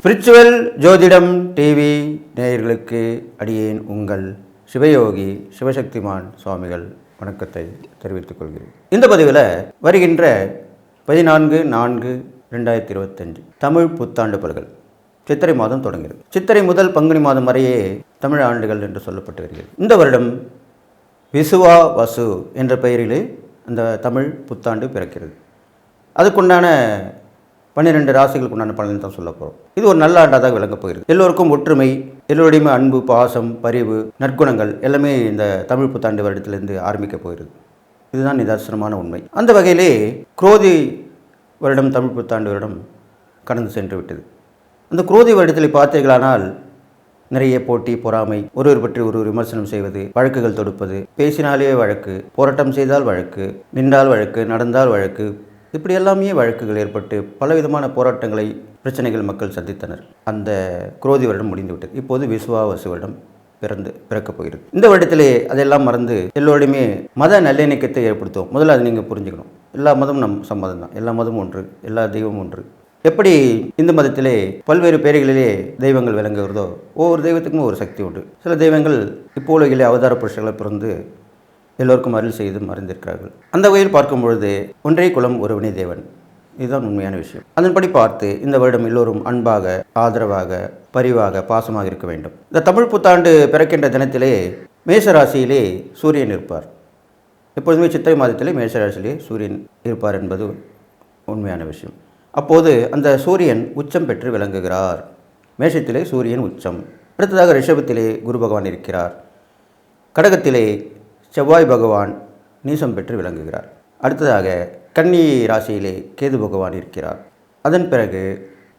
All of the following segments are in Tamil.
ஸ்பிரிச்சுவல் ஜோதிடம் டிவி நேயர்களுக்கு அடியேன் உங்கள் சிவயோகி சிவசக்திமான் சுவாமிகள் வணக்கத்தை தெரிவித்துக் கொள்கிறேன். இந்த பதிவில் வருகின்ற 14/4/2025 தமிழ் புத்தாண்டு பலன்கள். சித்திரை மாதம் தொடங்குகிறது. சித்திரை முதல் பங்குனி மாதம் வரையே தமிழ் ஆண்டுகள் என்று சொல்லப்பட்டு வருகிறது. இந்த வருடம் விசுவா வசு என்ற பெயரிலே அந்த தமிழ் புத்தாண்டு பிறக்கிறது. அதுக்குண்டான 12 ராசிகளுக்கு உண்டான பலன் தான் சொல்ல போகிறோம். இது ஒரு நல்ல ஆண்டாக விளங்கப் போகிறது. எல்லோருக்கும் ஒற்றுமை, எல்லோருடையுமே அன்பு, பாசம், பரிவு, நற்குணங்கள் எல்லாமே இந்த தமிழ் புத்தாண்டு வருடத்திலிருந்து ஆரம்பிக்கப் போகிறது. இதுதான் நிதர்சனமான உண்மை. அந்த வகையிலே குரோதி வருடம் தமிழ் புத்தாண்டு வருடம் கடந்து சென்று விட்டது. அந்த குரோதி வருடத்தில் பார்த்தீர்களானால் நிறைய போட்டி, பொறாமை, ஒருவர் பற்றி ஒருவர் விமர்சனம் செய்வது, வழக்குகள் தொடுப்பது, பேசினாலே வழக்கு, போராட்டம் செய்தால் வழக்கு, நின்றால் வழக்கு, நடந்தால் வழக்கு, இப்படி எல்லாமே வழக்குகள் ஏற்பட்டு பலவிதமான போராட்டங்களை, பிரச்சனைகள் மக்கள் சந்தித்தனர். அந்த குரோதி வருடம் முடிந்துவிட்டது. இப்போது விசுவாவசு வருடம் பிறக்கப் போகிறது. இந்த வருடத்திலே அதெல்லாம் மறந்து எல்லோருடையுமே மத நல்லிணக்கத்தை ஏற்படுத்துவோம். முதல்ல அதை நீங்கள் புரிஞ்சுக்கணும். எல்லா மதமும் நம் சம்மதம் தான். எல்லா மதமும் ஒன்று, எல்லா தெய்வமும் ஒன்று. எப்படி இந்து மதத்திலே பல்வேறு பெயர்களிலே தெய்வங்கள் விளங்குகிறதோ, ஒவ்வொரு தெய்வத்துக்கும் ஒரு சக்தி உண்டு. சில தெய்வங்கள் இப்போ உலகிலே அவதார புருஷர்களை பிறந்து எல்லோருக்கும் அருள் செய்து மறைந்திருக்கிறார்கள். அந்த வகையில் பார்க்கும் பொழுது ஒன்றே குலம் ஒருவனே தேவன், இதுதான் உண்மையான விஷயம். அதன்படி பார்த்து இந்த வருடம் எல்லோரும் அன்பாக, ஆதரவாக, பரிவாக, பாசமாக இருக்க வேண்டும். இந்த தமிழ் புத்தாண்டு பிறக்கின்ற தினத்திலே மேஷராசியிலே சூரியன் இருப்பார். எப்பொழுதுமே சித்திரை மாதத்திலே மேஷராசியிலே சூரியன் இருப்பார் என்பது உண்மையான விஷயம். அப்போது அந்த சூரியன் உச்சம் பெற்று விளங்குகிறார். மேஷத்திலே சூரியன் உச்சம். அடுத்ததாக ரிஷபத்திலே குரு பகவான் இருக்கிறார். கடகத்திலே செவ்வாய் பகவான் நீசம் பெற்று விளங்குகிறார். அடுத்ததாக கன்னி ராசியிலே கேது பகவான் இருக்கிறார். அதன் பிறகு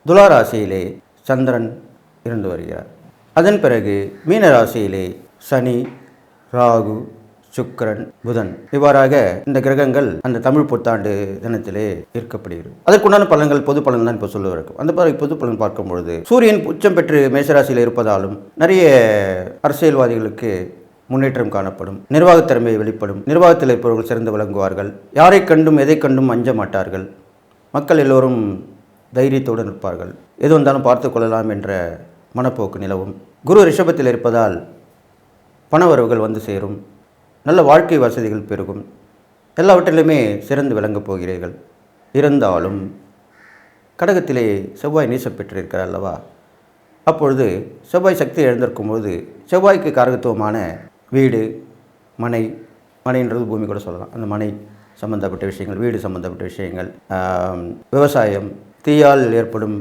துலா ராசியிலே சந்திரன் இருந்து வருகிறார். அதன் பிறகு மீன ராசியிலே சனி, ராகு, சுக்கிரன், புதன், இவ்வாறாக இந்த கிரகங்கள் அந்த தமிழ் புத்தாண்டு தினத்திலே ஈர்க்கப்படுகிறது. அதற்குண்டான பலன்கள், பொது பலன் தான் இப்போ சொல்ல இருக்கும். அந்த பொது பலன் பார்க்கும் பொழுது சூரியன் உச்சம் பெற்று மேஷராசியில் இருப்பதாலும் நிறைய அரசியல்வாதிகளுக்கு முன்னேற்றம் காணப்படும். நிர்வாகத் திறமை வெளிப்படும். நிர்வாகத்தில் இருப்பவர்கள் சிறந்து விளங்குவார்கள். யாரை கண்டும் எதை கண்டும் அஞ்ச மாட்டார்கள். மக்கள் எல்லோரும் தைரியத்தோடு நிற்பார்கள். எது வந்தாலும் பார்த்து கொள்ளலாம் என்ற மனப்போக்கு நிலவும். குரு ரிஷபத்தில் இருப்பதால் பணவரவுகள் வந்து சேரும். நல்ல வாழ்க்கை வசதிகள் பெருகும். எல்லாவற்றிலுமே சிறந்து விளங்கப் போகிறீர்கள். இருந்தாலும் கடகத்திலே செவ்வாய் நீசம் பெற்றிருக்கிறார் அல்லவா? அப்பொழுது செவ்வாய் சக்தி எழுந்திருக்கும் போது செவ்வாய்க்கு காரகத்துவமான வீடு, மனை, மனைன்றது பூமி கூட சொல்லலாம். அந்த மனை சம்பந்தப்பட்ட விஷயங்கள், வீடு சம்பந்தப்பட்ட விஷயங்கள், விவசாயம், தீயால் ஏற்படும்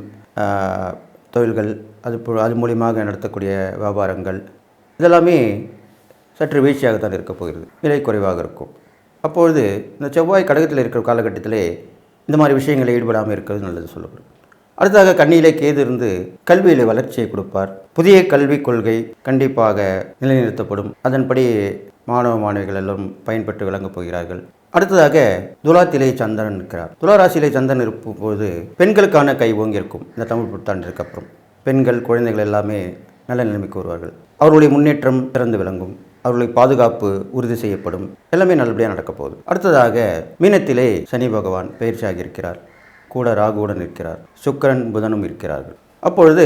தொழில்கள், அது மூலியமாக நடத்தக்கூடிய வியாபாரங்கள், இதெல்லாமே சற்று வீழ்ச்சியாகத்தான் இருக்கப் போகிறது. விலை குறைவாக இருக்கும். அப்பொழுது இந்த செவ்வாய் கடகத்தில் இருக்கிற காலகட்டத்திலே இந்த மாதிரி விஷயங்களில் ஈடுபடாமல் இருக்கிறது நல்லது சொல்லப்படும். அடுத்ததாக கன்னியிலே கேது இருந்து கல்வியில் வளர்ச்சியை கொடுப்பார். புதிய கல்விக் கொள்கை கண்டிப்பாக நிலைநிறுத்தப்படும். அதன்படி மாணவ மாணவிகள் எல்லாம் பயன்பெற்று விளங்கப் போகிறார்கள். அடுத்ததாக துலாத்திலே சந்திரன் இருக்கிறார். துளாராசியிலே சந்திரன் இருக்கும் போது பெண்களுக்கான கை ஓங்கியிருக்கும். இந்த தமிழ் புத்தாண்டிற்கு அப்புறம் பெண்கள், குழந்தைகள் எல்லாமே நல்ல நிலைமைக்கு வருவார்கள். அவர்களுடைய முன்னேற்றம் திறந்து விளங்கும். அவர்களுடைய பாதுகாப்பு உறுதி செய்யப்படும். எல்லாமே நல்லபடியாக நடக்கப் போகுது. அடுத்ததாக மீனத்திலே சனி பகவான் பயிற்சியாகி இருக்கிறார். கூட ராகுவுடன் இருக்கிறார். சுக்கிரன், புதனும் இருக்கிறார்கள். அப்பொழுது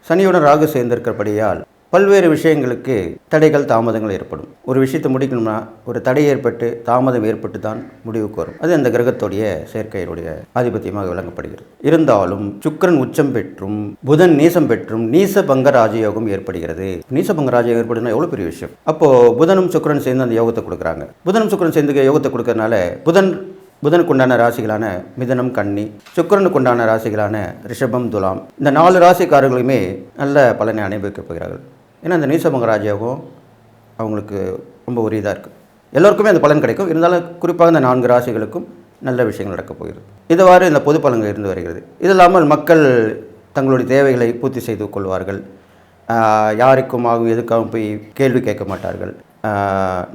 சனியுடன் ராகு சேர்ந்திருக்கிறபடியால் பல்வேறு விஷயங்களுக்கு தடைகள், தாமதங்கள் ஏற்படும். ஒரு விஷயத்தை முடிக்கணும்னா ஒரு தடை ஏற்பட்டு, தாமதம் ஏற்பட்டு தான் முடிவுக்கு வரும். அது அந்த கிரகத்துடைய சேர்க்கையினுடைய ஆதிபத்தியமாக விளங்கப்படுகிறது. இருந்தாலும் சுக்கிரன் உச்சம் பெற்றும் புதன் நீசம் பெற்றும் நீசபங்க ராஜயோகம் ஏற்படுகிறது. நீசபங்க ராஜயோகம் ஏற்படுதுன்னா எவ்வளோ பெரிய விஷயம். அப்போது புதனும் சுக்கிரன் சேர்ந்து அந்த யோகத்தை கொடுக்குறாங்க. புதனும் சுக்கிரன் சேர்ந்து யோகத்தை கொடுக்கறதுனால புதனுக்கு உண்டான ராசிகளான மிதனம், கன்னி, சுக்கிரனுக்கு உண்டான ராசிகளான ரிஷபம், துலாம், இந்த 4 ராசிக்காரர்களுமே நல்ல பலனை அனுபவிக்கப் போகிறார்கள். ஏன்னா இந்த நீசபங்க ராஜயோகம் அவங்களுக்கு ரொம்ப உரியதாக இருக்குது. எல்லோருக்குமே அந்த பலன் கிடைக்கும். இருந்தாலும் குறிப்பாக இந்த 4 ராசிகளுக்கும் நல்ல விஷயங்கள் நடக்கப் போகிறது. இதுவாறு இந்த பொது பலன்கள் இருந்து வருகிறது. இது இல்லாமல் மக்கள் தங்களுடைய தேவைகளை பூர்த்தி செய்து கொள்வார்கள். யாருக்கும் எதுக்காகவும் போய் கேள்வி கேட்க மாட்டார்கள்.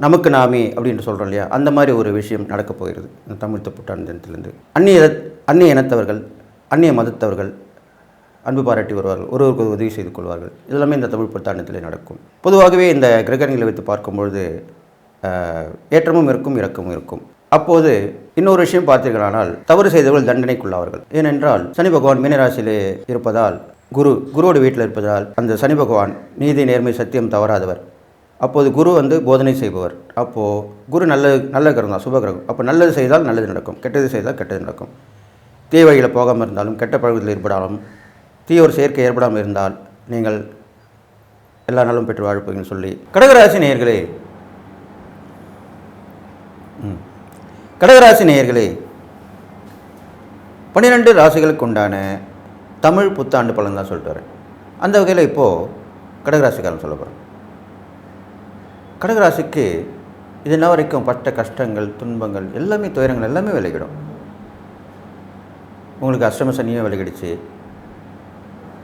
நமக்கு நாமே அப்படின்னு சொல்கிறோம் இல்லையா, அந்த மாதிரி ஒரு விஷயம் நடக்கப் போகிறது இந்த தமிழ் புத்தாண்டு தினத்திலிருந்து. அந்நிய இனத்தவர்கள், அந்நிய மதத்தவர்கள் அன்பு பாராட்டி வருவார்கள். ஒருவருக்கு உதவி செய்து கொள்வார்கள். இதெல்லாமே இந்த தமிழ் புத்தாண்டத்திலே நடக்கும். பொதுவாகவே இந்த கிரகங்களை வைத்து பார்க்கும்பொழுது ஏற்றமும் இருக்கும், இறக்கமும் இருக்கும். அப்போது இன்னொரு விஷயம் பார்த்தீர்களானால் தவறு செய்தவர்கள் தண்டனைக்குள்ளாவார்கள். ஏனென்றால் சனி பகவான் மீனராசியிலே இருப்பதால், குருவோட வீட்டில் இருப்பதால், அந்த சனி பகவான் நீதி நேர்மை சத்தியம் தவறாதவர். அப்போது குரு போதனை செய்பவர். அப்போது குரு நல்ல கிரகம் தான், சுப கிரகம். அப்போ நல்லது செய்தால் நல்லது நடக்கும், கெட்டது செய்தால் கெட்டது நடக்கும். தீய வழியில் போகாமல் இருந்தாலும், கெட்ட பழக்கத்தில் ஏற்படாலும், தீய ஒரு செயற்கை ஏற்படாமல் இருந்தால் நீங்கள் எல்லா நாளும் பெற்று வாழ்ப்பீங்கன்னு சொல்லி கடகராசி நேயர்களே, கடகராசி நேயர்களே, 12 ராசிகளுக்கு உண்டான தமிழ் புத்தாண்டு பலன் தான் சொல்லிட்டு வரேன். அந்த வகையில் இப்போது கடகராசிக்காரன் சொல்ல போகிறேன். கடகராசிக்கு இது என்ன வரைக்கும் பட்ட கஷ்டங்கள், துன்பங்கள் எல்லாமே, துயரங்கள் எல்லாமே விலகிடும். உங்களுக்கு அஷ்டம சனியும் விலகிடுச்சு,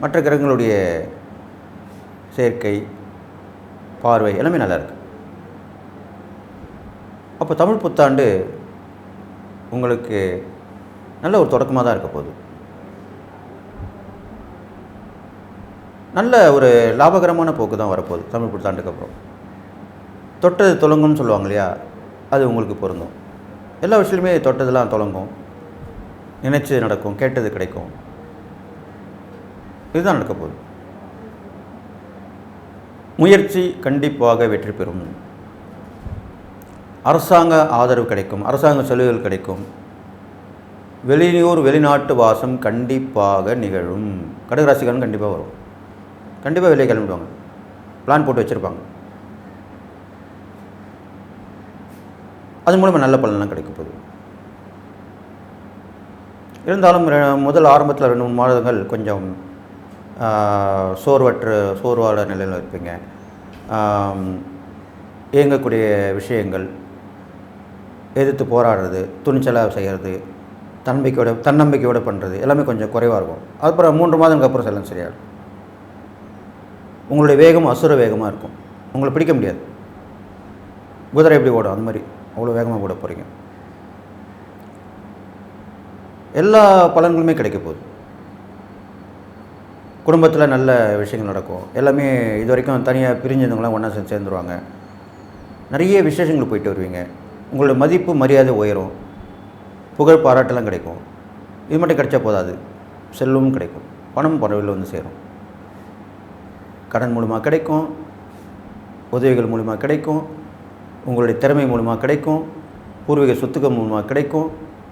மற்ற கிரகங்களுடைய சேர்க்கை, பார்வை எல்லாமே நல்லாயிருக்கு. அப்போ தமிழ் புத்தாண்டு உங்களுக்கு நல்ல ஒரு தொடக்கமாக தான் இருக்க போகுது. நல்ல ஒரு லாபகரமான போக்கு தான் வரப்போகுது தமிழ் புத்தாண்டுக்கு அப்புறம். தொட்டது தொலங்கும்னு சொல்லுவாங்க இல்லையா, அது உங்களுக்கு பொருந்தும். எல்லா விஷயத்துலையுமே தொட்டதெல்லாம் தொலங்கும், நினைச்சது நடக்கும், கேட்டது கிடைக்கும். இதுதான் நடக்க போகுது. முயற்சி கண்டிப்பாக வெற்றி பெறும். அரசாங்க ஆதரவு கிடைக்கும், அரசாங்க சலுகைகள் கிடைக்கும். வெளிநாட்டு வாசம் கண்டிப்பாக நிகழும். கடகராசிக்காரன் கண்டிப்பாக வரும், கண்டிப்பாக வெளியே கிளம்பிடுவாங்க, பிளான் போட்டு வச்சுருப்பாங்க. அது மூலமாக நல்ல பலன்லாம் கிடைக்க போகுது. இருந்தாலும் முதல் ஆரம்பத்தில் 2-3 மாதங்கள் கொஞ்சம் சோர்வான நிலையில் இருப்பீங்க. இயங்கக்கூடிய விஷயங்கள், எதிர்த்து போராடுறது, துணிச்சலாக செய்கிறது, தன்னம்பிக்கையோடு பண்ணுறது எல்லாமே கொஞ்சம் குறைவாக இருக்கும். அப்புறம் 3 மாதங்களுக்கு அப்புறம் செல்லம் சரியாகும். உங்களுடைய வேகம் அசுர வேகமாக இருக்கும், உங்களை பிடிக்க முடியாது. குதிரை எப்படி ஓடும் அந்த மாதிரி அவ்வளோ வேகமாக ஓட போகிறீங்க. எல்லா பலன்களுமே கிடைக்க போகுது. குடும்பத்தில் நல்ல விஷயங்கள் நடக்கும். எல்லாமே இது வரைக்கும் தனியாக பிரிஞ்சவங்களாம் ஒன்றா சேர்ந்துருவாங்க. நிறைய விசேஷங்கள் போயிட்டு வருவீங்க. உங்களோட மதிப்பு மரியாதை உயரும், புகழ் பாராட்டெல்லாம் கிடைக்கும். இது மட்டும் கிடைச்சா போதாது, செல்வமும் கிடைக்கும், பணம் பறவையில் சேரும். கடன் மூலமாக கிடைக்கும், உதவிகள் மூலமாக கிடைக்கும், உங்களுடைய திறமை மூலமாக கிடைக்கும், பூர்வீக சொத்துக்கள் மூலமாக கிடைக்கும்,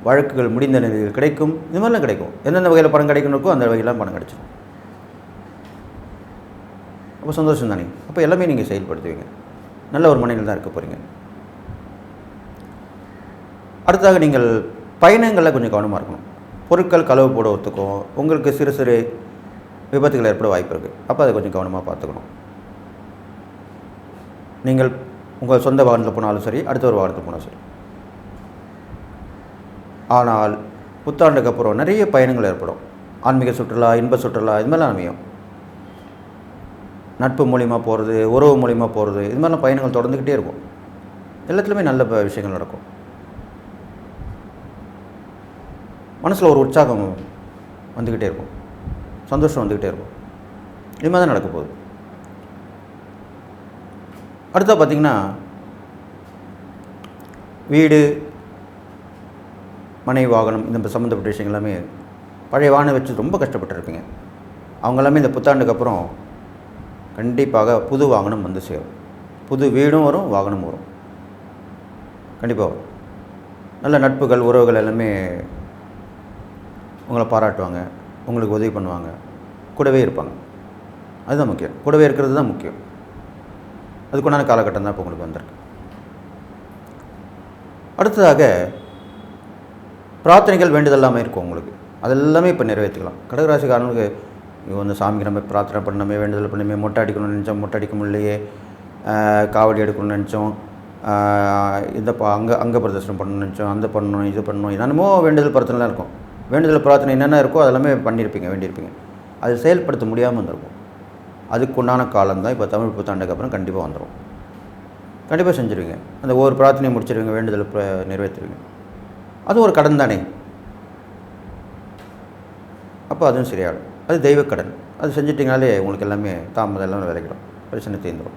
வழக்குகள் முடிந்த நிலையில் கிடைக்கும். இது மாதிரிலாம் கிடைக்கும். எந்தெந்த வகையில் பணம் கிடைக்கணுக்கோ அந்த வகையெல்லாம் பணம் கிடைச்சிடும். அப்போ சந்தோஷம் தானே. அப்போ எல்லாமே நீங்கள் செயல்படுத்துவீங்க. நல்ல ஒரு மனையில் தான் இருக்க போகிறீங்க. அடுத்ததாக நீங்கள் பயணங்களில் கொஞ்சம் கவனமாக இருக்கணும். பொருட்கள் களவு போடுறதுக்கும் உங்களுக்கு சிறு சிறு விபத்துகள் ஏற்பட வாய்ப்பு இருக்குது. அப்போ அதை கொஞ்சம் கவனமாக பார்த்துக்கணும். நீங்கள் உங்கள் சொந்த வாகனத்தில் போனாலும் சரி, அடுத்த ஒரு வாகனத்தில் போனாலும் சரி. ஆனால் புத்தாண்டுக்கு அப்புறம் நிறைய பயணங்கள் ஏற்படும். ஆன்மீக சுற்றுலா, இன்ப சுற்றுலா, இது மாதிரிலாம் அமையும். நட்பு மூலிமா போகிறது, உறவு மூலிமா போகிறது, இது மாதிரிலாம் பயணங்கள் தொடர்ந்துக்கிட்டே இருக்கும். எல்லாத்துலேயுமே நல்ல விஷயங்கள் நடக்கும். மனசில் ஒரு உற்சாகம் வந்துக்கிட்டே இருக்கும், சந்தோஷம் வந்துக்கிட்டே இருக்கும். இது மாதிரி தான் நடக்க போகுது. அடுத்தா பார்த்திங்கன்னா, வீடு, மனை, வாகனம் இந்த சம்மந்தப்பட்ட விஷயங்கள் எல்லாமே பழைய வாகனம் வச்சு ரொம்ப கஷ்டப்பட்டுருப்பீங்க. அவங்க எல்லாமே இந்த புத்தாண்டுக்கு அப்புறம் கண்டிப்பாக புது வாகனம் வந்து சேரும். புது வீடும் வரும், வாகனமும் வரும், கண்டிப்பாக வரும். நல்ல நட்புகள், உறவுகள் எல்லாமே உங்களை பாராட்டுவாங்க, உங்களுக்கு உதவி பண்ணுவாங்க, கூடவே இருப்பாங்க. அதுதான் முக்கியம். கூடவே இருக்கிறது தான் முக்கியம். அதுக்குண்டான காலகட்டம் தான் இப்போ உங்களுக்கு வந்திருக்கு. அடுத்ததாக பிரார்த்தனைகள், வேண்டுதல் எல்லாமே இருக்கும் உங்களுக்கு. அதெல்லாமே இப்போ நிறைவேற்றிக்கலாம். கடகராசிக்காரனுக்கு சாமிக்கு நம்ம பிரார்த்தனை பண்ணணுமே, வேண்டுதல் பண்ணணுமே, மொட்டை அடிக்கணும்னு நினச்சோம், மொட்டை அடிக்க முடியலையே, காவடி எடுக்கணும்னு நினச்சோம், அங்கே பிரதர்சனம் பண்ணணும்னு நினச்சோம், அந்த பண்ணணும், இது பண்ணணும், என்னென்னமோ வேண்டுதல் பிரார்த்தனைலாம் இருக்கும். வேண்டுதல் பிரார்த்தனை என்னென்ன இருக்கோ அதெல்லாமே வேண்டியிருப்பீங்க. அது செயல்படுத்த முடியாமல் வந்திருக்கும். அதுக்குண்டான காலம்தான் இப்போ தமிழ் புத்தாண்டுக்கு அப்புறம் கண்டிப்பாக வந்துடும். கண்டிப்பாக செஞ்சுருவீங்க. அந்த ஒவ்வொரு பிரார்த்தனையை முடிச்சிருவீங்க, வேண்டுதல் நிறைவேற்றுவீங்க. அது ஒரு கடன் தானே. அப்போ அதுவும் சரியாகும். அது தெய்வக்கடன். அது செஞ்சிட்டிங்கனாலே உங்களுக்கு எல்லாமே தாமதம் எல்லாம் விளைக்கிடும், பிரச்சனை தீர்ந்துடும்.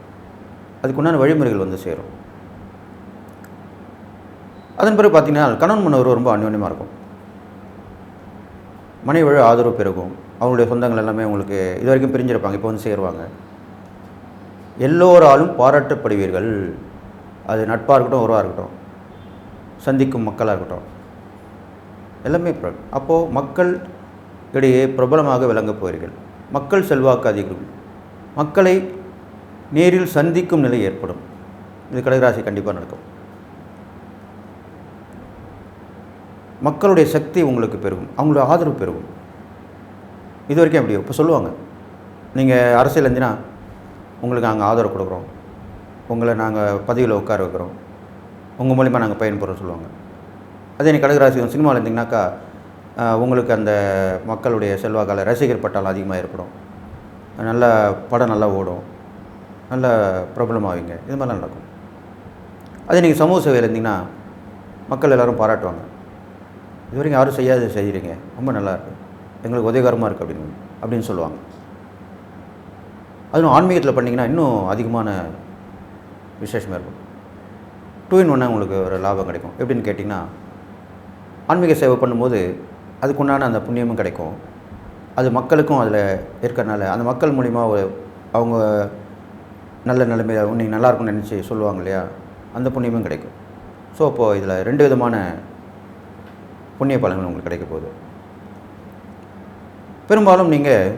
அதுக்குண்டான வழிமுறைகள் வந்து சேரும். அதன் பிறகு பார்த்தீங்கன்னா கணவன் மனைவர் ரொம்ப அந்யோன்யமாக இருக்கும். மனைவி ஆதரவு பெருகும். அவங்களுடைய சொந்தங்கள் எல்லாமே உங்களுக்கு இது வரைக்கும் பிரிஞ்சிருப்பாங்க, இப்போ வந்து சேருவாங்க. எல்லோராலும் பாராட்டப்படுவீர்கள். அது நட்பாக இருக்கட்டும், உறவாக இருக்கட்டும், சந்திக்கும் மக்களாக இருக்கட்டும், எல்லாமே அப்போது மக்கள் இடையே பிரபலமாக விளங்கப் போவீர்கள். மக்கள் செல்வாக்கு அதிகம். மக்களை நேரில் சந்திக்கும் நிலை ஏற்படும். இது கடகராசி கண்டிப்பாக நடக்கும். மக்களுடைய சக்தி உங்களுக்கு பெருகும், அவங்களோட ஆதரவு பெருகும். இது வரைக்கும் எப்படியோ இப்போ சொல்லுவாங்க, நீங்கள் அரசியல் இருந்தீங்கன்னா உங்களுக்கு நாங்கள் ஆதரவு கொடுக்குறோம், உங்களை நாங்கள் பதவியில் உட்கார வைக்கிறோம், உங்கள் மூலிமா நாங்கள் பயன்படுறோம் சொல்லுவாங்க. அதே நீங்கள் கடகராசி சினிமாவில் இருந்தீங்கன்னாக்கா உங்களுக்கு அந்த மக்களுடைய செல்வாக்கால் ரசிகர் பட்டாலும் அதிகமாக ஏற்படும், நல்ல படம் நல்லா ஓடும், நல்ல பிரபலமாவீங்க. இது மாதிரிலாம் நடக்கும். அதே நீங்கள் சமூக சேவையில் இருந்தீங்கன்னா மக்கள் எல்லோரும் பாராட்டுவாங்க. இது வரைக்கும் யாரும் செய்யாத செய்கிறீங்க, ரொம்ப நல்லாயிருக்கு, எங்களுக்கு உதவிகரமாக இருக்குது அப்படின்னு சொல்லுவாங்க. அதுவும் ஆன்மீகத்தில் பண்ணிங்கன்னா இன்னும் அதிகமான விசேஷமாக இருக்கும். 2 in 1 உங்களுக்கு ஒரு லாபம் கிடைக்கும். எப்படின்னு கேட்டிங்கன்னா, ஆன்மீக சேவை பண்ணும்போது அதுக்குண்டான அந்த புண்ணியமும் கிடைக்கும். அது மக்களுக்கும் அதில் இருக்கிறனால அந்த மக்கள் மூலிமா அவங்க நல்ல நிலைமையில் நீங்கள் நல்லாயிருக்கும்னு நினச்சி சொல்லுவாங்க இல்லையா, அந்த புண்ணியமும் கிடைக்கும். ஸோ அப்போது இதில் 2 விதமான புண்ணிய பலன்கள் உங்களுக்கு கிடைக்க போகுது. பெரும்பாலும் நீங்கள்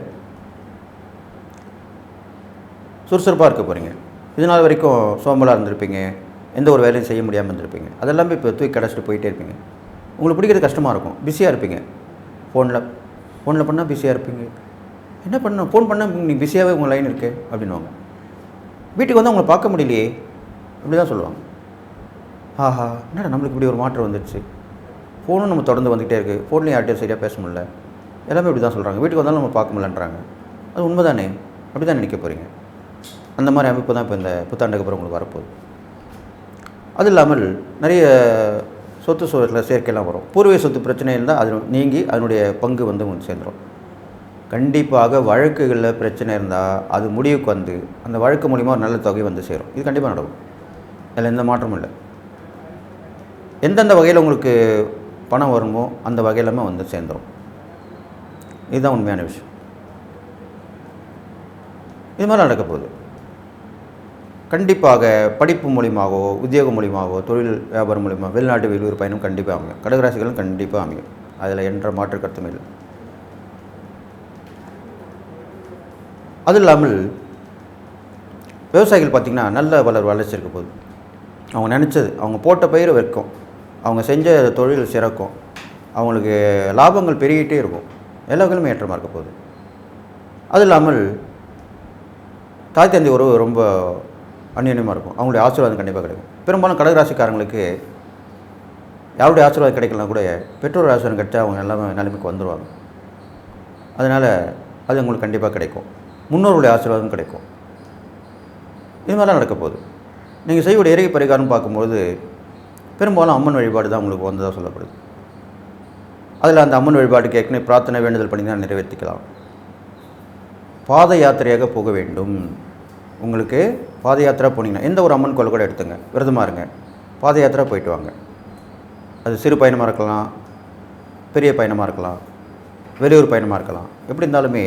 சுறுசுறுப்பாக இருக்க போகிறீங்க. இதனால் வரைக்கும் சோம்பலாக இருந்திருப்பீங்க, எந்த ஒரு வேலையும் செய்ய முடியாமல் இருந்திருப்பீங்க. அதெல்லாமே இப்போ தூக்கி கிடச்சிட்டு போயிட்டே இருப்பீங்க. உங்களுக்கு பிடிக்கிறது கஷ்டமாக இருக்கும், பிஸியாக இருப்பீங்க. ஃபோனில் பண்ணால் பிஸியாக இருப்பீங்க. என்ன பண்ண ஃபோன் பண்ணால் நீங்கள் பிஸியாகவே உங்கள் லைன் இருக்குது அப்படின்வாங்க. வீட்டுக்கு வந்து அவங்கள பார்க்க முடியலையே அப்படி தான் சொல்லுவாங்க. ஆஹா, என்னடா நம்மளுக்கு இப்படி ஒரு மாற்றம் வந்துடுச்சு, ஃபோனும் நம்ம தொடர்ந்து வந்துகிட்டே இருக்குது, ஃபோன்லேயும் யார்கிட்டையும் சரியாக பேச முடியல, எல்லாமே இப்படி தான் சொல்கிறாங்க. வீட்டுக்கு வந்தாலும் நம்ம பார்க்க முடியலன்றாங்க. அது உண்மை தானே, அப்படி தான் நினைக்க போகிறீங்க. அந்த மாதிரி அமைப்பு தான் இப்போ இந்த புத்தாண்டுக்கு அப்புறம் உங்களுக்கு வரப்போகுது. அது இல்லாமல் நிறைய சொத்து சூழலில் சேர்க்கையெல்லாம் வரும். பூர்வீக சொத்து பிரச்சனை இருந்தால் அது நீங்கி அதனுடைய பங்கு வந்து உங்களுக்கு சேர்ந்துடும். கண்டிப்பாக வழக்குகளில் பிரச்சனை இருந்தால் அது முடிவுக்கு வந்து அந்த வழக்கு மூலிமா ஒரு நல்ல தொகை வந்து சேரும். இது கண்டிப்பாக நடக்கும், அதில் எந்த மாற்றமும் இல்லை. எந்தெந்த வகையில் உங்களுக்கு பணம் வருமோ அந்த வகையிலுமே வந்து சேர்ந்துடும். இதுதான் உண்மையான விஷயம். இது மாதிரி நடக்க போகுது. கண்டிப்பாக படிப்பு மூலியமாகவோ உத்தியோகம் மூலியமாகவோ தொழில் வியாபாரம் மூலிமா வெளிநாட்டு வெளியூர் பயணம் கண்டிப்பாக அமையும். கடகராசிகளும் கண்டிப்பாக அமையும், அதில் என்ற மாற்று கருத்தும் இல்லை. அது இல்லாமல் விவசாயிகள் பார்த்திங்கன்னா நல்ல வளர்ச்சி இருக்க போகுது. அவங்க நினச்சது, அவங்க போட்ட பயிர் வைக்கும், அவங்க செஞ்ச தொழில் சிறக்கும், அவங்களுக்கு லாபங்கள் பெருகிட்டே இருக்கும், எல்லா வகையிலுமே ஏற்றமாக இருக்க போகுது. அது இல்லாமல் தாய் தந்தை உறவு ரொம்ப அந்நியமாக இருக்கும், அவங்களுடைய ஆசீர்வாதம் கண்டிப்பாக கிடைக்கும். பெரும்பாலும் கடகராசிக்காரங்களுக்கு யாருடைய ஆசீர்வாதம் கிடைக்கலாம் கூட பெற்றோர் ஆசீர்வாதம் கிடைச்சா அவங்க எல்லாமே நிலைமைக்கு வந்துடுவாங்க. அதனால் அது உங்களுக்கு கண்டிப்பாக கிடைக்கும். முன்னோருடைய ஆசீர்வாதம் கிடைக்கும். இது மாதிரிலாம் நடக்க போகுது. நீங்கள் செய்யக்கூடிய இறை பரிகாரம் பார்க்கும்போது பெரும்பாலும் அம்மன் வழிபாடு தான் உங்களுக்கு வந்ததாக சொல்லப்படுது. அதில் அந்த அம்மன் வழிபாட்டுக்கு ஏற்கனவே பிரார்த்தனை வேண்டுதல் பண்ணி தான் நிறைவேற்றிக்கலாம். பாத யாத்திரையாக போக வேண்டும். உங்களுக்கு பாத யாத்திரை போனீங்கன்னா எந்த ஒரு அம்மன் கோயில் கூட எடுத்துங்க, விரதமாக இருங்க, பாத யாத்திரை போயிட்டு வாங்க. அது சிறு பயணமாக இருக்கலாம், பெரிய பயணமாக இருக்கலாம், வெளியூர் பயணமாக இருக்கலாம். எப்படி இருந்தாலுமே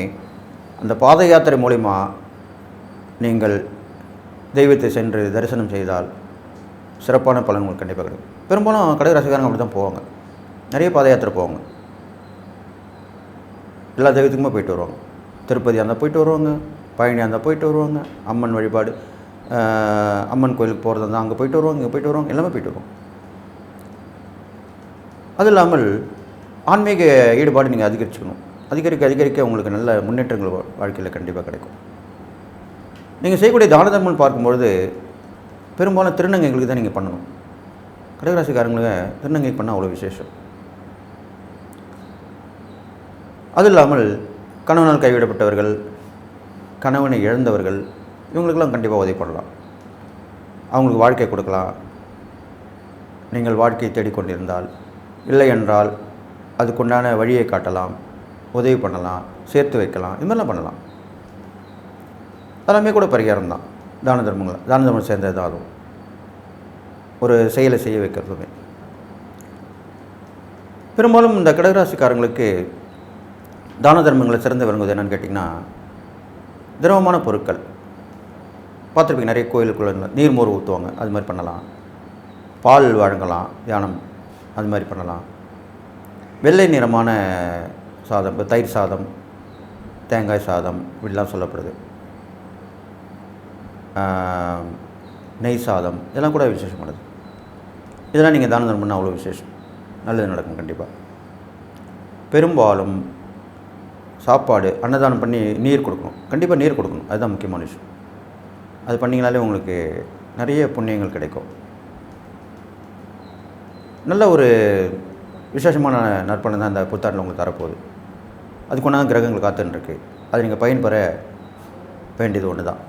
அந்த பாத யாத்திரை மூலிமா நீங்கள் தெய்வத்தை சென்று தரிசனம் செய்தால் சிறப்பான பலன் உங்களுக்கு கண்டிப்பாக கிடைக்கும். பெரும்பாலும் கடகராசிக்காரங்க அப்படி தான் போவாங்க, நிறைய பாத யாத்திரை போவாங்க, எல்லா தெய்வத்துக்குமே போயிட்டு வருவாங்க. திருப்பதியாக இருந்தால் போயிட்டு வருவாங்க, பழனியாக இருந்தால் போயிட்டு வருவாங்க, அம்மன் வழிபாடு அம்மன் கோயிலுக்கு போகிறதா இருந்தால் அங்கே போயிட்டு வருவாங்க, இங்கே போயிட்டு வருவாங்க, எல்லாமே போயிட்டு வருவாங்க. அது இல்லாமல் ஆன்மீக ஈடுபாடு நீங்கள் அதிகரிச்சுக்கணும். அதிகரிக்க உங்களுக்கு நல்ல முன்னேற்றங்கள் வாழ்க்கையில் கண்டிப்பாக கிடைக்கும். நீங்கள் செய்யக்கூடிய தான தர்மம் பார்க்கும்பொழுது பெரும்பாலும் திருநங்கைகளுக்கு தான் நீங்கள் பண்ணணும். கடகராசிக்காரங்களுக்கு திருநங்கை பண்ணால் அவ்வளோ விசேஷம். அது இல்லாமல் கணவனால் கைவிடப்பட்டவர்கள், கணவனை இழந்தவர்கள், இவங்களுக்கெல்லாம் கண்டிப்பாக உதவி பண்ணலாம். அவங்களுக்கு வாழ்க்கை கொடுக்கலாம். நீங்கள் வாழ்க்கையை தேடிக்கொண்டிருந்தால், இல்லை என்றால் அதுக்குண்டான வழியை காட்டலாம், உதவி பண்ணலாம், சேர்த்து வைக்கலாம், இது மாதிரிலாம் பண்ணலாம். எல்லாமே கூட பரிகாரம் தான். தான தர்மம் சேர்ந்தது தான். அதுவும் ஒரு செயலை செய்ய வைக்கிறதுமே பெரும்பாலும் இந்த கடகராசிக்காரங்களுக்கு தான தர்மங்களை சிறந்து விளங்குவது என்னென்னு கேட்டிங்கன்னா, திரவமான பொருட்கள் பார்த்துருப்பீங்க. நிறைய கோயிலுக்குள்ள நீர்மோர் ஊற்றுவாங்க, அது மாதிரி பண்ணலாம். பால் வழங்கலாம், தியானம் அது மாதிரி பண்ணலாம். வெள்ளை நிறமான சாதம், இப்போ தயிர் சாதம், தேங்காய் சாதம் இப்படிலாம் சொல்லப்படுது. நெய் சாதம் இதெல்லாம் கூட விசேஷமானது. இதெல்லாம் நீங்கள் தான தர்மம் பண்ணால் அவ்வளோ விசேஷம், நல்லது நடக்கும் கண்டிப்பாக. பெரும்பாலும் சாப்பாடு அன்னதானம் பண்ணி நீர் கொடுக்கணும், கண்டிப்பாக நீர் கொடுக்கணும், அதுதான் முக்கியமான விஷயம். அது பண்ணிங்கனாலே உங்களுக்கு நிறைய புண்ணியங்கள் கிடைக்கும். நல்ல ஒரு விசேஷமான நற்பலன் தான் இந்த புத்தாண்டில் உங்களுக்கு தரப்போகுது. அதுக்கு ஒன்றா கிரகங்கள் காத்துன்ருக்கு, அது நீங்கள் பயன்பெற வேண்டியது ஒன்று தான்.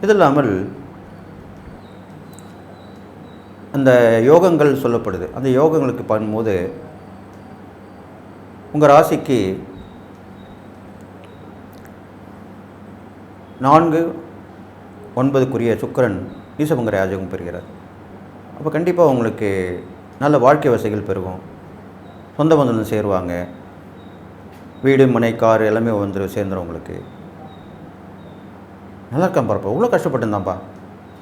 இது இல்லாமல் அந்த யோகங்கள் சொல்லப்படுது. அந்த யோகங்களுக்கு பண்ணும்போது உங்கள் ராசிக்கு 4-9 சுக்கிரன் நீசபங்க ராஜகம் பெறுகிறார். அப்போ கண்டிப்பாக உங்களுக்கு நல்ல வாழ்க்கை வசதிகள் பெருகும், சொந்த பந்தம் சேருவாங்க, வீடு மனை கார் எல்லாமே சேர்ந்துடும் உங்களுக்கு. நல்லா இருக்கான் பாருப்பா, இவ்வளோ கஷ்டப்பட்டுருந்தான்ப்பா,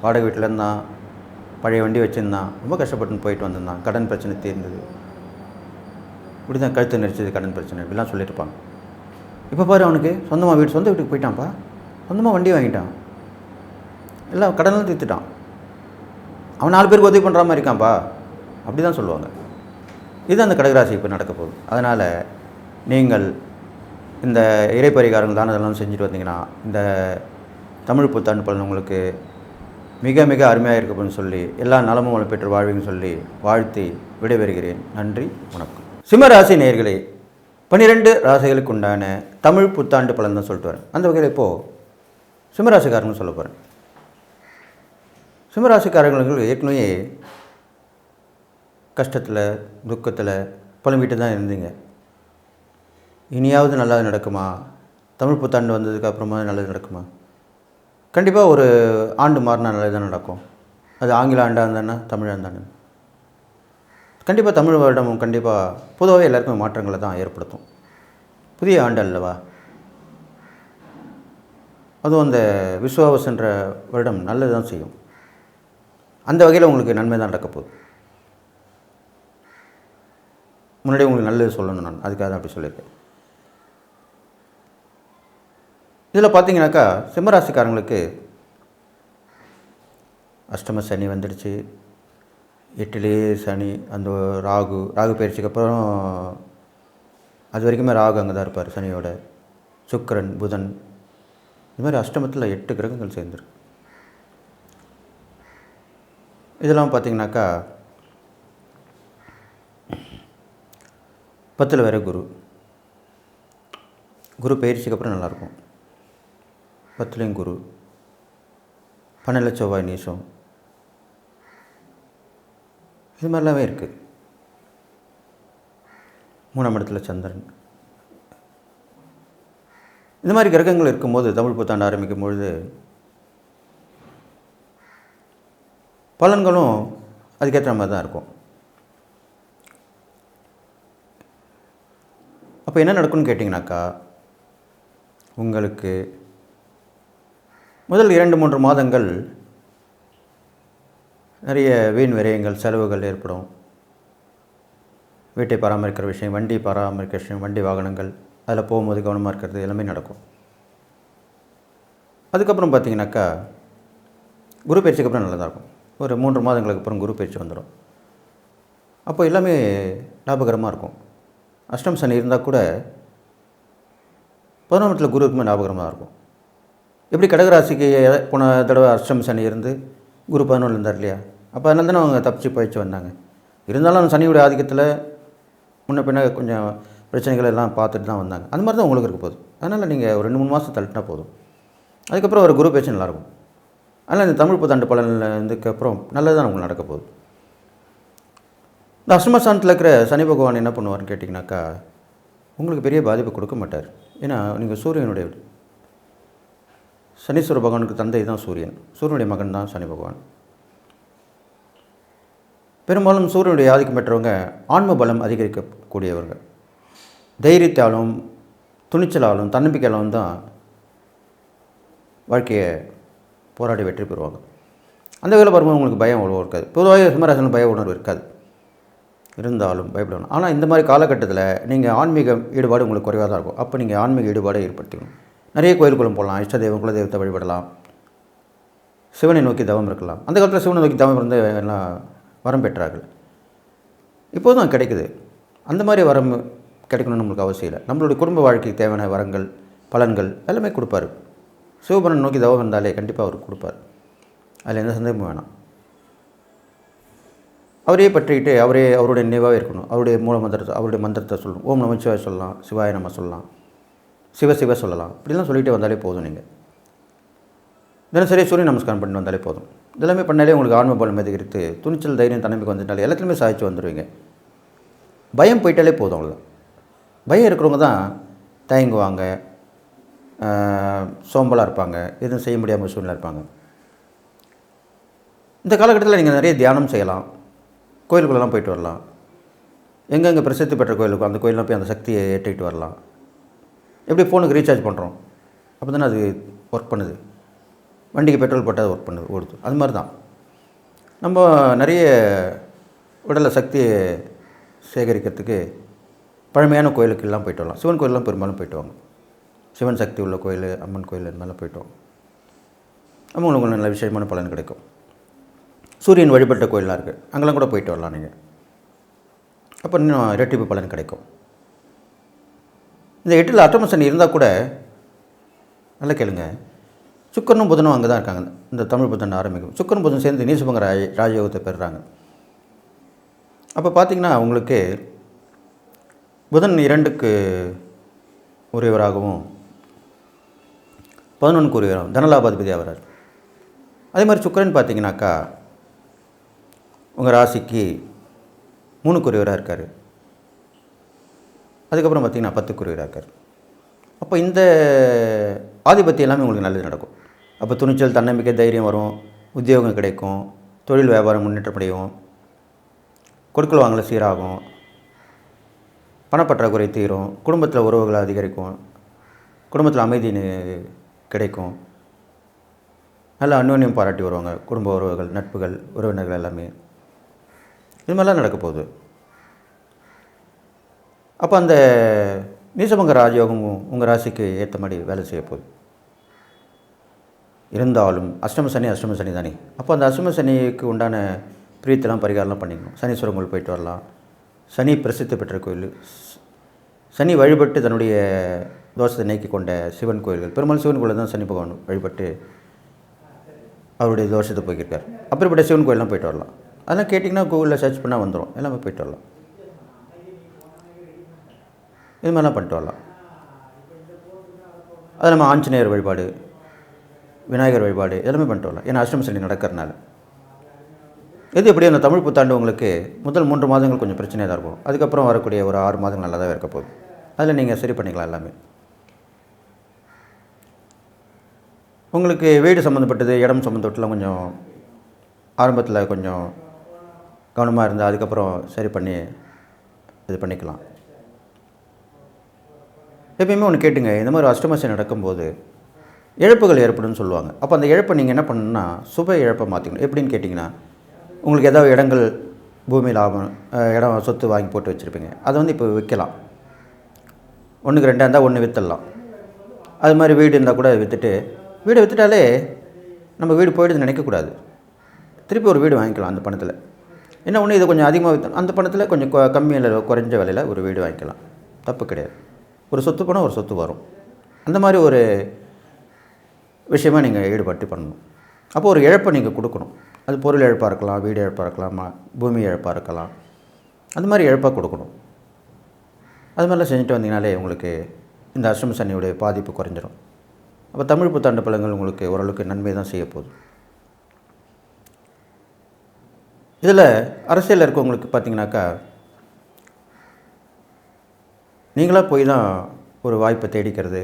வாடகை வீட்டில் இருந்தான், பழைய வண்டி வச்சுருந்தான், ரொம்ப கஷ்டப்பட்டுன்னு போயிட்டு வந்திருந்தான், கடன் பிரச்சனை தீர்ந்தது, இப்படி தான் கழுத்து நெரிச்சது கடன் பிரச்சனை இப்படிலாம் சொல்லியிருப்பாங்க. இப்போ பாரு, அவனுக்கு சொந்த வீட்டுக்கு போயிட்டான்ப்பா, சொந்தமாக வண்டி வாங்கிட்டான், எல்லாம் கடனெலாம் தீர்த்துட்டான், அவன் 4 பேருக்கு உதவி பண்ணுற மாதிரி இருக்கான்ப்பா, அப்படி தான் சொல்லுவாங்க. இது அந்த கடகராசி இப்போ நடக்க போகுது. அதனால் நீங்கள் இந்த இறை பரிகாரங்கள் தானே அதெல்லாம் செஞ்சுட்டு வந்தீங்கன்னா இந்த தமிழ் புத்தாண்டு பலன் உங்களுக்கு மிக மிக அருமையாக இருக்குன்னு சொல்லி எல்லா நலமும் வளம் பெற்று வாழ்வீங்கன்னு சொல்லி வாழ்த்தி விடைபெறுகிறேன். நன்றி, வணக்கம். சிம்மராசி நேயர்களே, 12 ராசிகளுக்கு உண்டான தமிழ் புத்தாண்டு பலன் தான் சொல்லிட்டு வரேன். அந்த வகையில் இப்போது சிம்மராசிக்காரங்கன்னு சொல்ல போகிறேன். சிம்மராசிக்காரங்களுக்கு ஏற்கனவே கஷ்டத்தில் துக்கத்தில் புலம்பிட்டு தான் இருந்தீங்க. இனியாவது நல்லது நடக்குமா, தமிழ் புத்தாண்டு வந்ததுக்கு அப்புறமா நல்லது நடக்குமா? கண்டிப்பாக ஒரு ஆண்டு மாறினா நல்லது தான் நடக்கும். அது ஆங்கில ஆண்டாக இருந்தானா தமிழ் ஆண்டான கண்டிப்பாக தமிழ் வருடம் கண்டிப்பாக பொதுவாகவே எல்லாருக்குமே மாற்றங்களை தான் ஏற்படுத்தும். புதிய ஆண்டு அல்லவா, அதுவும் அந்த விஸ்வாவசுன்ற வருடம் நல்லது தான் செய்யும். அந்த வகையில் உங்களுக்கு நன்மை தான் நடக்க போகுது. முன்னாடி உங்களுக்கு நல்லது சொல்லணும், நான் அதுக்காக தான் அப்படி சொல்லியிருக்கேன். இதில் பார்த்தீங்கன்னாக்கா சிம்மராசிக்காரங்களுக்கு அஷ்டம சனி வந்துடுச்சு, 8லேயே சனி, அந்த ராகு பயிற்சிக்கு அப்புறம் அது வரைக்குமே ராகு அங்கே தான் இருப்பார் சனியோட. சுக்கிரன், புதன், இது மாதிரி அஷ்டமத்தில் 8 கிரகங்கள் சேர்ந்துருக்கு. இதெல்லாம் பார்த்திங்கனாக்கா 10ல் வேறு குரு பயிற்சிக்கு அப்புறம் நல்லாயிருக்கும். 10லேயும் குரு, 12ல் செவ்வாய் நீசம், இது மாதிரிலாமே இருக்குது. 3ஆம் இடத்துல சந்திரன், இந்த மாதிரி கிரகங்கள் இருக்கும்போது தமிழ் புத்தாண்டு ஆரம்பிக்கும் பொழுது பலன்களும் அதுக்கேற்ற மாதிரி தான் இருக்கும். அப்போ என்ன நடக்கும்னு கேட்டிங்கனாக்கா, உங்களுக்கு முதல் 2-3 மாதங்கள் நிறைய வீண் விரயங்கள், செலவுகள் ஏற்படும். வீட்டை பராமரிக்கிற விஷயம், வண்டி பராமரிக்கிற விஷயம், வண்டி வாகனங்கள், அதில் போகும்போது கவனமாக இருக்கிறது எல்லாமே நடக்கும். அதுக்கப்புறம் பார்த்திங்கனாக்கா குரு பயிற்சிக்கு அப்புறம் நல்லதாக இருக்கும். ஒரு 3 மாதங்களுக்கு அப்புறம் குரு பயிற்சி வந்துடும். அப்போ எல்லாமே லாபகரமாக இருக்கும். அஷ்டம் சனி இருந்தால் கூட 11ஆம் இடத்துல குரு இருக்குமே லாபகரமாக இருக்கும். எப்படி கடகராசிக்கு போன தடவை அஷ்டம் சனி இருந்து குரு 11 இருந்தார் இல்லையா, அப்போ அதனால தானே அவங்க தப்பிச்சு பயிற்சி வந்தாங்க. இருந்தாலும் சனியுடைய ஆதிக்கத்தில் முன்ன பின்ன கொஞ்சம் பிரச்சனைகள் எல்லாம் பார்த்துட்டு தான் வந்தாங்க. அந்த மாதிரி தான் உங்களுக்கு இருக்க போகுது. அதனால் நீங்கள் ஒரு 2-3 மாதம் தள்ளிட்டா போதும். அதுக்கப்புறம் ஒரு குரு பயிற்சி நல்லாயிருக்கும். அதனால் இந்த தமிழ் புத்தாண்டு பலனில் இருந்ததுக்கப்புறம் நல்லது தான் உங்களுக்கு நடக்க போகுது. இந்த அஷ்டமஸ்தானத்தில் இருக்கிற சனி பகவான் என்ன பண்ணுவார்னு கேட்டிங்கனாக்கா, உங்களுக்கு பெரிய பாதிப்பு கொடுக்க மாட்டார். ஏன்னா நீங்கள் சூரியனுடைய சனீஸ்வர பகவானுக்கு தந்தை தான் சூரியன், சூரியனுடைய மகன் தான் சனி பகவான். பெரும்பாலும் சூரியனுடைய ஆதிக்கம் பெற்றவங்க ஆன்ம பலம் அதிகரிக்கக்கூடியவர்கள். தைரியத்தாலும் துணிச்சலாலும் தன்னம்பிக்கையாலும் தான் வாழ்க்கையை போராடி வெற்றி பெறுவாங்க. அந்த வேலை வரும்போது உங்களுக்கு பயம் அவ்வளோ இருக்காது. பொதுவாக சிம்மராசியில் பய உணர்வு இருக்காது, இருந்தாலும் பயப்படணும். ஆனால் இந்த மாதிரி காலகட்டத்தில் நீங்கள் ஆன்மீக ஈடுபாடு உங்களுக்கு குறைவாக தான் இருக்கும். அப்போ நீங்கள் ஆன்மீக ஈடுபாடை ஏற்படுத்திக்கணும். நிறைய கோயிலுக்குள்ள போகலாம், இஷ்ட தெய்வம் குலதெய்வத்தை வழிபடலாம், சிவனை நோக்கி தவம் இருக்கலாம். அந்த காலத்தில் சிவனை நோக்கி தவம் இருந்து எல்லாம் வரம் பெற்றார்கள். இப்போதும் அது கிடைக்குது. அந்த மாதிரி வரம் கிடைக்கணும்னு நம்மளுக்கு அவசியம் இல்லை. நம்மளுடைய குடும்ப வாழ்க்கைக்கு தேவையான வரங்கள் பலன்கள் எல்லாமே கொடுப்பார். சிவபுரன் நோக்கி தவம் இருந்தாலே கண்டிப்பாக அவர் கொடுப்பார். அதில் எந்த சந்தேகமும் வேணாம். அவரையே பற்றிக்கிட்டு அவருடைய நினைவாகவே இருக்கணும். அவருடைய அவருடைய மந்திரத்தை சொல்லணும். ஓம் நமச்சிவாய சொல்லலாம், சிவாய நம்ம சொல்லலாம், சிவ சொல்லலாம். இப்படிலாம் சொல்லிகிட்டே வந்தாலே போதும். நீங்கள் தினசரி சூரிய நமஸ்காரம் பண்ணிட்டு வந்தாலே போதும். இதெல்லாமே பண்ணாலே உங்களுக்கு ஆன்ம பலம் அதிகரித்து துணிச்சல் தைரியம் தன்னம்பிக்கை வந்துட்டாலே எல்லாத்துலேயுமே சாதிச்சு வந்துடுவீங்க. பயம் போயிட்டாலே போதும். அவ்வளோ பயம் இருக்கிறவங்க தான் தயங்குவாங்க, சோம்பலாக இருப்பாங்க, எதுவும் செய்ய முடியாமல் சூழ்நிலை இருப்பாங்க. இந்த காலகட்டத்தில் நீங்கள் நிறைய தியானம் செய்யலாம், கோயிலுக்குள்ளெல்லாம் போயிட்டு வரலாம். எங்கெங்கே பிரசித்தி பெற்ற கோயிலுக்கும் அந்த கோயிலெலாம் போய் அந்த சக்தியை ஏற்றிக்கிட்டு வரலாம். எப்படி ஃபோனுக்கு ரீசார்ஜ் பண்ணுறோம், அப்போ தானே அது ஒர்க் பண்ணுது. வண்டிக்கு பெட்ரோல் போட்டால் ஒர்க் பண்ணுது, ஓடுது. அது மாதிரி தான் நம்ம நிறைய உடலை சக்தியை சேகரிக்கிறதுக்கு பழமையான கோயிலுக்கெல்லாம் போய்ட்டு வரலாம். சிவன் கோயிலெலாம் பெரும்பாலும் போய்ட்டு வாங்க. சிவன் சக்தி உள்ள கோயில், அம்மன் கோயில் இருந்தாலும் போய்ட்டு வாங்க. நம்ம உங்களுக்கு நல்ல விஷயமான பலன் கிடைக்கும். சூரியன் வழிபட்ட கோயிலெலாம் இருக்குது, அங்கெல்லாம் கூட போய்ட்டு வரலாம் நீங்கள். அப்போ இன்னும் இரட்டிப்பு பலன் கிடைக்கும். இந்த 8ல் அட்டம சனி இருந்தால் கூட நல்லா கேளுங்க, சுக்கரனும் புதனும் அங்கே தான் இருக்காங்க. இந்த தமிழ் புதன் ஆரம்பிக்கும். சுக்கரன் புதன் சேர்ந்து நீசபங்க ராஜயோகத்தை பெறுறாங்க. அப்போ பார்த்திங்கன்னா உங்களுக்கு புதன் 2க்கு உரியவராகவும் 11க்கு உரியவராகவும் தனலாபாதிபதியாக வரார். அதே மாதிரி சுக்கரன் பார்த்திங்கனாக்கா உங்கள் ராசிக்கு 3க்கு உரியவராக இருக்கார். அதுக்கப்புறம் பார்த்திங்கன்னா 10க்கு உரியவராக இருக்கார். அப்போ இந்த ஆதிபத்தியம் எல்லாமே உங்களுக்கு நல்லது நடக்கும். அப்போ துணிச்சல் தன்னம்பிக்கை தைரியம் வரும், உத்தியோகம் கிடைக்கும், தொழில் வியாபாரம் முன்னேற்றப்படையும், கொடுக்கல் வாங்கல சீராகும், பணப்பற்றாக்குறை தீரும், குடும்பத்தில் உறவுகளை அதிகரிக்கும், குடும்பத்தில் அமைதி கிடைக்கும், நல்ல அந்யோன்யம் பாராட்டி வருவாங்க குடும்ப உறவுகள், நட்புகள், உறவினர்கள் எல்லாமே. இது மாதிரிலாம் நடக்க போகுது. அப்போ அந்த நீசபங்க ராஜயோகமும் உங்கள் ராசிக்கு ஏற்ற மாதிரி வேலை செய்ய போகுது. இருந்தாலும் அஷ்டம சனி தானே. அப்போ அந்த அஷ்டம சனிக்கு உண்டான பிரீத்தெல்லாம் பரிகாரம்லாம் பண்ணிக்கணும். சனீஸ்வரன் கோயில் போயிட்டு வரலாம். சனி பிரசித்தி பெற்ற கோயில், சனி வழிபட்டு தன்னுடைய தோஷத்தை நீக்கி கொண்ட சிவன் கோயில்கள், பெரும்பாலும் சிவன் கோயில் தான் சனி பகவான் வழிபட்டு அவருடைய தோஷத்தை போய்க்கிருக்கார். அப்படிப்பட்ட சிவன் கோயிலெலாம் போயிட்டு வரலாம். அதெல்லாம் கேட்டிங்கன்னா கூகுளில் சர்ச் பண்ணால் வந்துடும், எல்லாமே போயிட்டு வரலாம். இது மாதிரிலாம் பண்ணிட்டு வரலாம். அது நம்ம ஆஞ்சநேயர் வழிபாடு, விநாயகர் வழிபாடு எல்லாமே பண்ணிட்டு வரலாம். ஏன்னா அஷ்டம சனி நடக்கிறனால. இது எப்படி அந்த தமிழ் புத்தாண்டு உங்களுக்கு முதல் 3 மாதங்கள் கொஞ்சம் பிரச்சனையாக தான் இருக்கும். அதுக்கப்புறம் வரக்கூடிய ஒரு 6 மாதங்கள் நல்லா தான் இருக்க போகுது. அதில் நீங்கள் சரி பண்ணிக்கலாம் எல்லாமே. உங்களுக்கு வீடு சம்மந்தப்பட்டது, இடம் சம்மந்தப்பட்டலாம் கொஞ்சம் ஆரம்பத்தில் கொஞ்சம் கவனமாக இருந்தால் அதுக்கப்புறம் சரி பண்ணி இது பண்ணிக்கலாம். எப்பயுமே ஒன்று கேட்டுங்க, இந்த மாதிரி அஷ்டம சனி நடக்கும்போது இழப்புகள் ஏற்படும்னு சொல்லுவாங்க. அப்போ அந்த இழப்பை நீங்கள் என்ன பண்ணணும்னா சுப இழப்பை மாற்றிக்கணும். எப்படின்னு கேட்டிங்கன்னா, உங்களுக்கு ஏதாவது இடங்கள் பூமியில் இடம் சொத்து வாங்கி போட்டு வச்சுருப்பீங்க, அதை வந்து இப்போ விற்கலாம். 1க்கு 2 இருந்தால் 1 விற்றுடலாம். அது மாதிரி வீடு இருந்தால் கூட வீடை விற்றுட்டாலே நம்ம வீடு போய்டுன்னு நினைக்கக்கூடாது. திருப்பி ஒரு வீடு வாங்கிக்கலாம் அந்த பணத்தில். என்ன ஒன்று, இதை கொஞ்சம் அதிகமாக விற்று அந்த பணத்தில் கொஞ்சம் கம்மியில் குறைஞ்ச விலையில் ஒரு வீடு வாங்கிக்கலாம், தப்பு கிடையாது. ஒரு சொத்து போனால் ஒரு சொத்து வரும். அந்த மாதிரி ஒரு விஷயமாக நீங்கள் ஈடுபட்டு பண்ணணும். அப்போ ஒரு இழப்பை நீங்கள் கொடுக்கணும். அது பொருள் இழப்பாக இருக்கலாம், வீடு இழப்பாக இருக்கலாம், பூமி இழப்பாக இருக்கலாம். அந்த மாதிரி இழப்பாக கொடுக்கணும். அது மாதிரிலாம் செஞ்சுட்டு வந்தீங்கனாலே உங்களுக்கு இந்த அஷ்டம சனியுடைய பாதிப்பு குறைஞ்சிடும். அப்போ தமிழ் புத்தாண்டு பலன்கள் உங்களுக்கு ஓரளவுக்கு நன்மை தான் செய்ய போகுது. இதில் அரசியலில் இருக்கவங்களுக்கு பார்த்திங்கனாக்கா, நீங்களாக போய் தான் ஒரு வாய்ப்பை தேடிக்கிறது,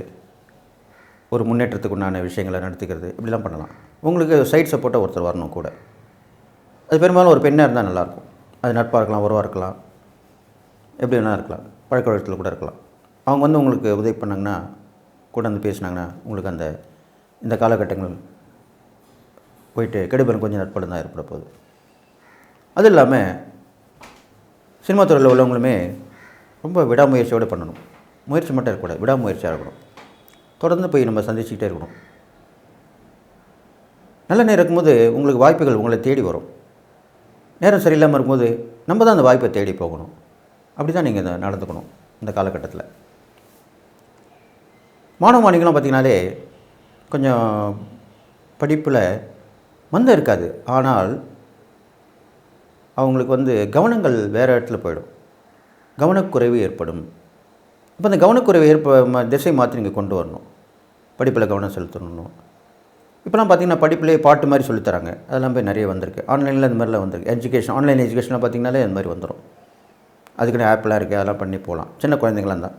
ஒரு முன்னேற்றத்துக்கு உண்டான விஷயங்களை நடத்திக்கிறது, இப்படிலாம் பண்ணலாம். உங்களுக்கு சைட் சப்போர்ட்டாக ஒருத்தர் வரணும் கூட. அது பெரும்பாலும் ஒரு பெண்ணாக இருந்தால் நல்லாயிருக்கும். அது நட்பாக இருக்கலாம், உறவாக இருக்கலாம், எப்படி வேணால் இருக்கலாம், பழக்க வழக்கத்தில் கூட இருக்கலாம். அவங்க வந்து உங்களுக்கு உதவி பண்ணாங்கன்னா, கூட வந்து பேசினாங்கன்னா, உங்களுக்கு இந்த காலகட்டங்கள் போயிட்டு கெடுபலன் கொஞ்சம் நட்படம் தான் ஏற்பட போகுது. அது இல்லாமல் சினிமா துறையில் உள்ளவங்களுமே ரொம்ப விடாமுயற்சியோடு பண்ணணும். முயற்சி மட்டும் இருக்கக்கூடாது, விடாமுயற்சியாக இருக்கணும். தொடர்ந்து போய் நம்ம சந்திச்சுக்கிட்டே இருக்கணும். நல்ல நேரம் இருக்கும்போது உங்களுக்கு வாய்ப்புகள் உங்களை தேடி வரும். நேரம் சரியில்லாமல் இருக்கும்போது நம்ம தான் அந்த வாய்ப்பை தேடி போகணும். அப்படி தான் நீங்கள் நடந்துக்கணும் இந்த காலகட்டத்தில். மாணவ மாணவிகள்லாம் பார்த்திங்கனாலே கொஞ்சம் படிப்பில் மந்தம் இருக்காது. ஆனால் அவங்களுக்கு வந்து கவனங்கள் வேறு இடத்துல போயிடும், கவனக்குறைவு ஏற்படும். இப்போ அந்த கவனக்குறைவு திசை மாற்றி நீங்கள் கொண்டு வரணும், படிப்பில் கவனம் செலுத்தணும். இப்போலாம் பார்த்திங்கன்னா படிப்பிலே பாட்டு மாதிரி சொல்லித்தராங்க, அதெல்லாம் போய் நிறைய வந்திருக்கு. ஆன்லைனில் இந்த மாதிரிலாம் வந்திருக்கு. ஆன்லைன் எஜுகேஷன்லாம் பார்த்திங்கனாலே அந்த மாதிரி வந்துடும். அதுக்குன்னு ஆப்லாம் இருக்குது, அதெல்லாம் பண்ணி போகலாம். சின்ன குழந்தைங்களாக இருந்தால்,